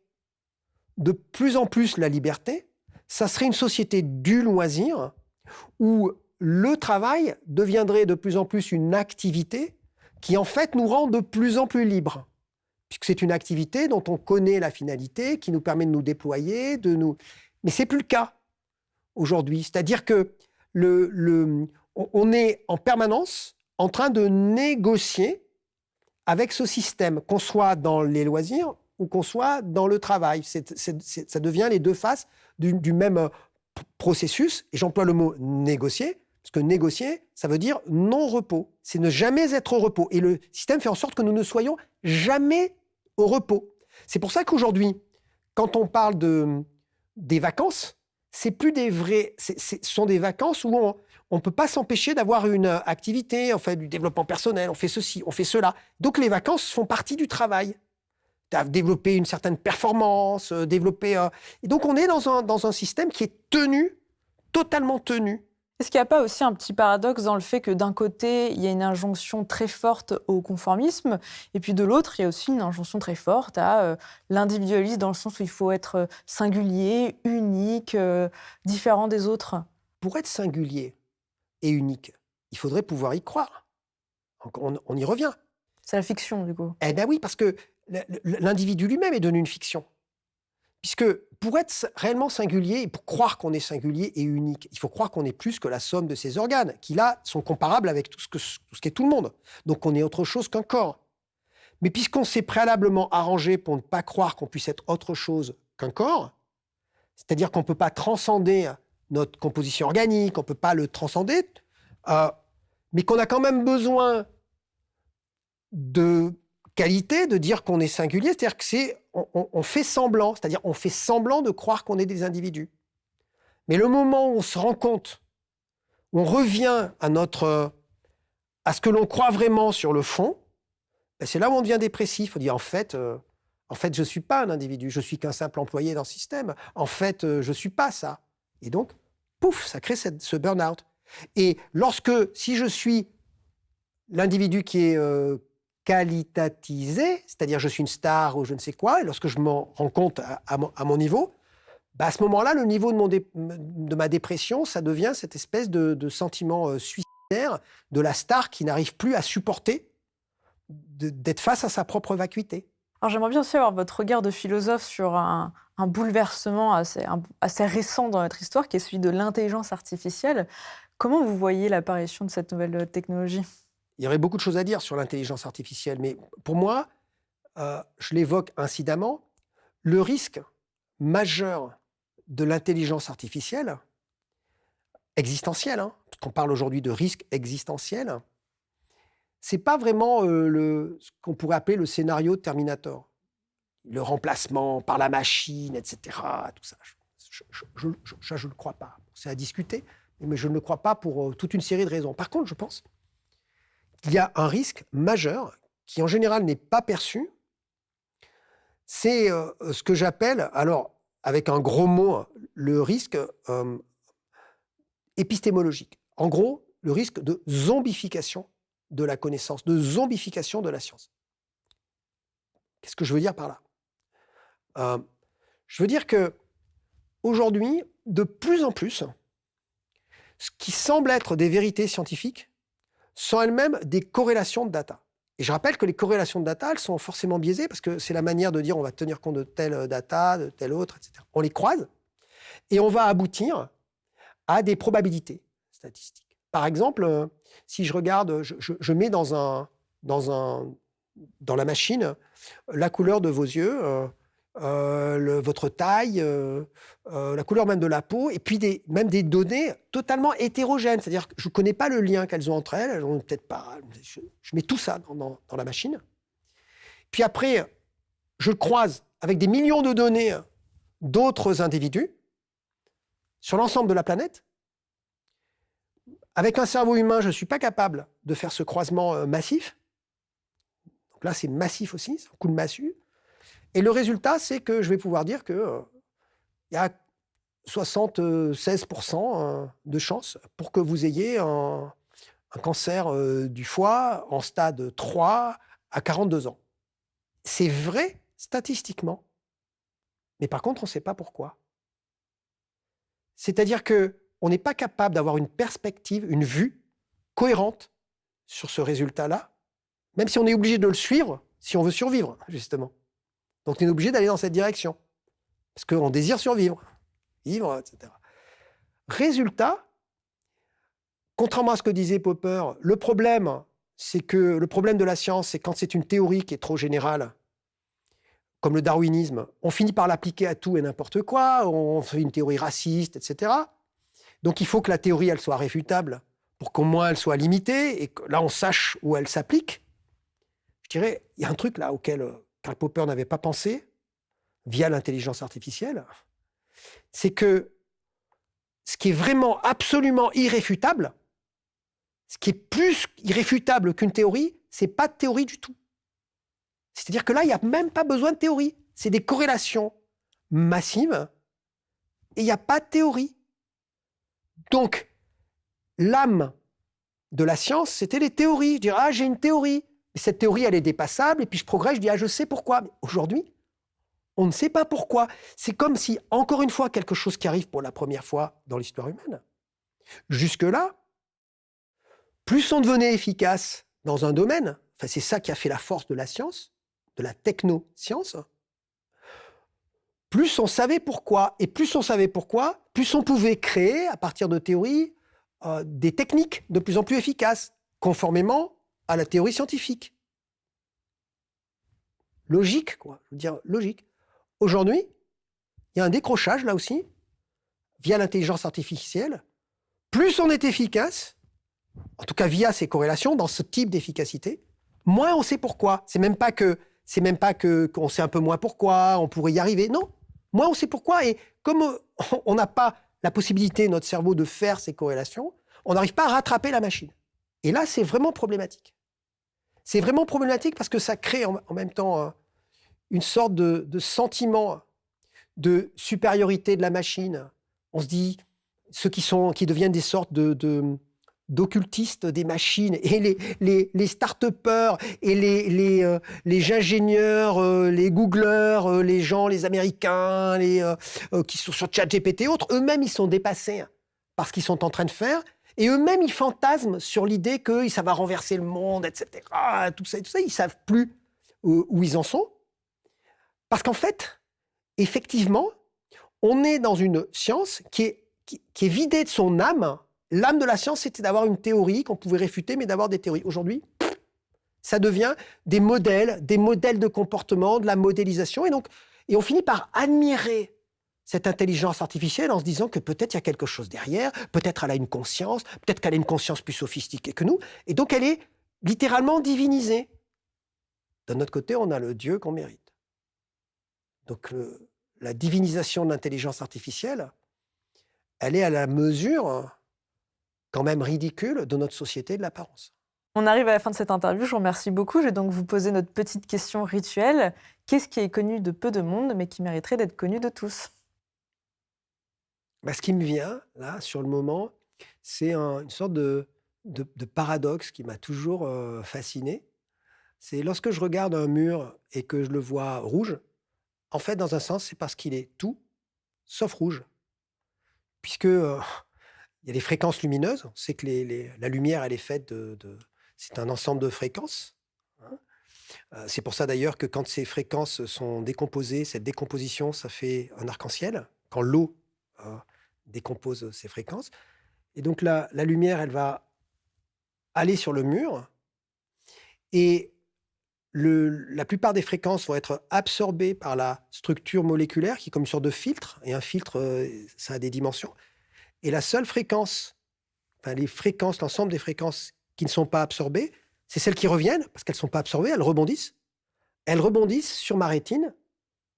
de plus en plus la liberté, ça serait une société du loisir où le travail deviendrait de plus en plus une activité qui, en fait, nous rend de plus en plus libres. Puisque c'est une activité dont on connaît la finalité, qui nous permet de nous déployer, Mais ce n'est plus le cas aujourd'hui. C'est-à-dire que on est en permanence en train de négocier avec ce système, qu'on soit dans les loisirs ou qu'on soit dans le travail. Ça devient les deux faces du même processus. Et j'emploie le mot négocier, parce que négocier, ça veut dire non-repos. C'est ne jamais être au repos. Et le système fait en sorte que nous ne soyons jamais au repos. C'est pour ça qu'aujourd'hui, quand on parle des vacances, c'est plus des vraies... Ce sont des vacances où on ne peut pas s'empêcher d'avoir une activité, on fait du développement personnel, on fait ceci, on fait cela. Donc les vacances font partie du travail. Développer une certaine performance, Et donc on est dans un système qui est totalement tenu. Est-ce qu'il n'y a pas aussi un petit paradoxe dans le fait que d'un côté, il y a une injonction très forte au conformisme, et puis de l'autre, il y a aussi une injonction très forte à l'individualisme, dans le sens où il faut être singulier, unique, différent des autres? Pour être singulier et unique, il faudrait pouvoir y croire. On y revient. C'est la fiction, du coup. Eh bien oui, parce que l'individu lui-même est devenu une fiction. Puisque pour être réellement singulier, et pour croire qu'on est singulier et unique, il faut croire qu'on est plus que la somme de ses organes, qui là sont comparables avec tout ce qu'est tout le monde. Donc on est autre chose qu'un corps. Mais puisqu'on s'est préalablement arrangé pour ne pas croire qu'on puisse être autre chose qu'un corps, c'est-à-dire qu'on ne peut pas transcender notre composition organique, on ne peut pas le transcender, mais qu'on a quand même besoin de qualité de dire qu'on est singulier, c'est-à-dire on fait semblant, c'est-à-dire on fait semblant de croire qu'on est des individus. Mais le moment où on se rend compte, où on revient à ce que l'on croit vraiment sur le fond, ben c'est là où on devient dépressif. On dit en fait, je ne suis pas un individu, je suis qu'un simple employé dans le système. En fait, je ne suis pas ça. Et donc, pouf, ça crée ce burn-out. Et si je suis l'individu qui est qualitatisé, c'est-à-dire je suis une star ou je ne sais quoi, et lorsque je m'en rends compte à mon niveau, bah à ce moment-là, le niveau de ma dépression, ça devient cette espèce de sentiment suicidaire de la star qui n'arrive plus à supporter d'être face à sa propre vacuité. Alors j'aimerais bien aussi avoir votre regard de philosophe sur un bouleversement assez récent dans notre histoire, qui est celui de l'intelligence artificielle. Comment vous voyez l'apparition de cette nouvelle technologie ? Il y aurait beaucoup de choses à dire sur l'intelligence artificielle, mais pour moi, je l'évoque incidemment, le risque majeur de l'intelligence artificielle, existentielle, parce qu'on parle aujourd'hui de risque existentiel, c'est pas vraiment ce qu'on pourrait appeler le scénario de Terminator. Le remplacement par la machine, etc. Tout ça. Je ne le crois pas. C'est à discuter, mais je ne le crois pas pour toute une série de raisons. Par contre, je pense qu'il y a un risque majeur qui, en général, n'est pas perçu. C'est ce que j'appelle, alors, avec un gros mot, le risque épistémologique. En gros, le risque de zombification de la connaissance, de zombification de la science. Qu'est-ce que je veux dire par là ? Je veux dire que aujourd'hui, de plus en plus, ce qui semble être des vérités scientifiques sont elles-mêmes des corrélations de data. Et je rappelle que les corrélations de data, elles sont forcément biaisées parce que c'est la manière de dire on va tenir compte de telle data, de telle autre, etc. On les croise et on va aboutir à des probabilités statistiques. Par exemple, si je regarde, je mets dans la machine la couleur de vos yeux, votre taille, la couleur même de la peau, et puis même des données totalement hétérogènes. C'est-à-dire que je ne connais pas le lien qu'elles ont entre elles ont peut-être pas. Je mets tout ça dans la machine. Puis après, je le croise avec des millions de données d'autres individus sur l'ensemble de la planète. Avec un cerveau humain, je ne suis pas capable de faire ce croisement massif. Donc là, c'est massif aussi, c'est un coup de massue. Et le résultat, c'est que je vais pouvoir dire qu'il y a 76% de chances pour que vous ayez un cancer du foie en stade 3 à 42 ans. C'est vrai statistiquement, mais par contre, on ne sait pas pourquoi. C'est-à-dire qu'on n'est pas capable d'avoir une perspective, une vue cohérente sur ce résultat-là, même si on est obligé de le suivre, si on veut survivre, justement. Donc on est obligé d'aller dans cette direction, parce qu'on désire survivre, vivre, etc. Résultat, contrairement à ce que disait Popper, le problème de la science, c'est quand c'est une théorie qui est trop générale, comme le darwinisme, on finit par l'appliquer à tout et n'importe quoi, on fait une théorie raciste, etc. Donc il faut que la théorie, elle soit réfutable, pour qu'au moins elle soit limitée, et que là on sache où elle s'applique. Je dirais, il y a un truc là auquel Karl Popper n'avait pas pensé, via l'intelligence artificielle, c'est que ce qui est vraiment absolument irréfutable, ce qui est plus irréfutable qu'une théorie, c'est pas de théorie du tout. C'est-à-dire que là, il n'y a même pas besoin de théorie. C'est des corrélations massives et il n'y a pas de théorie. Donc, l'âme de la science, c'était les théories. Je dirais, j'ai une théorie. Et cette théorie, elle est dépassable, et puis je progresse, je dis, je sais pourquoi. Mais aujourd'hui, on ne sait pas pourquoi. C'est comme si, encore une fois, quelque chose qui arrive pour la première fois dans l'histoire humaine. Jusque-là, plus on devenait efficace dans un domaine, c'est ça qui a fait la force de la science, de la technoscience, plus on savait pourquoi. Et plus on savait pourquoi, plus on pouvait créer, à partir de théories, des techniques de plus en plus efficaces, conformément à la théorie scientifique. Logique, quoi. Je veux dire, logique. Aujourd'hui, il y a un décrochage, là aussi, via l'intelligence artificielle. Plus on est efficace, en tout cas via ces corrélations, dans ce type d'efficacité, moins on sait pourquoi. C'est même pas qu'on sait un peu moins pourquoi, on pourrait y arriver. Non, moins on sait pourquoi. Et comme on n'a pas la possibilité, notre cerveau, de faire ces corrélations, on n'arrive pas à rattraper la machine. Et là, c'est vraiment problématique. C'est vraiment problématique parce que ça crée en même temps une sorte de sentiment de supériorité de la machine. On se dit, ceux qui deviennent des sortes d'occultistes des machines, et les start-upers, et les ingénieurs, les googleurs, les Américains, qui sont sur ChatGPT et autres, eux-mêmes, ils sont dépassés par ce qu'ils sont en train de faire, et eux-mêmes, ils fantasment sur l'idée que ça va renverser le monde, etc. Tout ça, ils ne savent plus où ils en sont. Parce qu'en fait, effectivement, on est dans une science qui est vidée de son âme. L'âme de la science, c'était d'avoir une théorie qu'on pouvait réfuter, mais d'avoir des théories. Aujourd'hui, ça devient des modèles de comportement, de la modélisation. Et on finit par admirer cette intelligence artificielle en se disant que peut-être il y a quelque chose derrière, peut-être elle a une conscience, peut-être qu'elle a une conscience plus sophistiquée que nous. Et donc, elle est littéralement divinisée. D'un autre côté, on a le Dieu qu'on mérite. Donc, la divinisation de l'intelligence artificielle, elle est à la mesure, quand même ridicule, de notre société de l'apparence. On arrive à la fin de cette interview, je vous remercie beaucoup. Je vais donc vous poser notre petite question rituelle. Qu'est-ce qui est connu de peu de monde, mais qui mériterait d'être connu de tous ? Ce qui me vient, là, sur le moment, c'est une sorte de paradoxe qui m'a toujours fasciné. C'est lorsque je regarde un mur et que je le vois rouge, en fait, dans un sens, c'est parce qu'il est tout sauf rouge. Puisque il y a des fréquences lumineuses. On sait que la lumière, elle est faite c'est un ensemble de fréquences. C'est pour ça d'ailleurs que quand ces fréquences sont décomposées, cette décomposition, ça fait un arc-en-ciel. Quand l'eau décompose ces fréquences. Et donc la lumière, elle va aller sur le mur. Et la plupart des fréquences vont être absorbées par la structure moléculaire, qui est comme une sorte de filtre. Et un filtre, ça a des dimensions. Et la seule fréquence, l'ensemble des fréquences qui ne sont pas absorbées, c'est celles qui reviennent, parce qu'elles ne sont pas absorbées, elles rebondissent. Elles rebondissent sur ma rétine,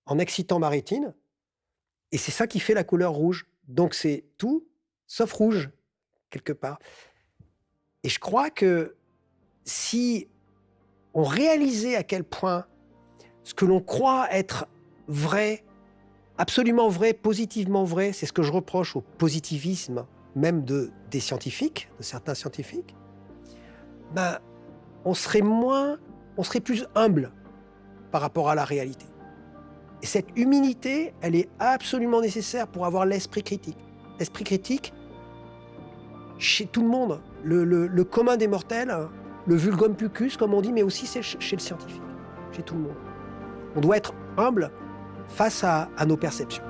en excitant ma rétine. Et c'est ça qui fait la couleur rouge. Donc c'est tout sauf rouge, quelque part. Et je crois que si on réalisait à quel point ce que l'on croit être vrai, absolument vrai, positivement vrai, c'est ce que je reproche au positivisme même des scientifiques, de certains scientifiques, on serait plus humble par rapport à la réalité. Et cette humilité, elle est absolument nécessaire pour avoir l'esprit critique. L'esprit critique, chez tout le monde, le commun des mortels, le vulgum pucus, comme on dit, mais aussi chez le scientifique, chez tout le monde. On doit être humble face à nos perceptions.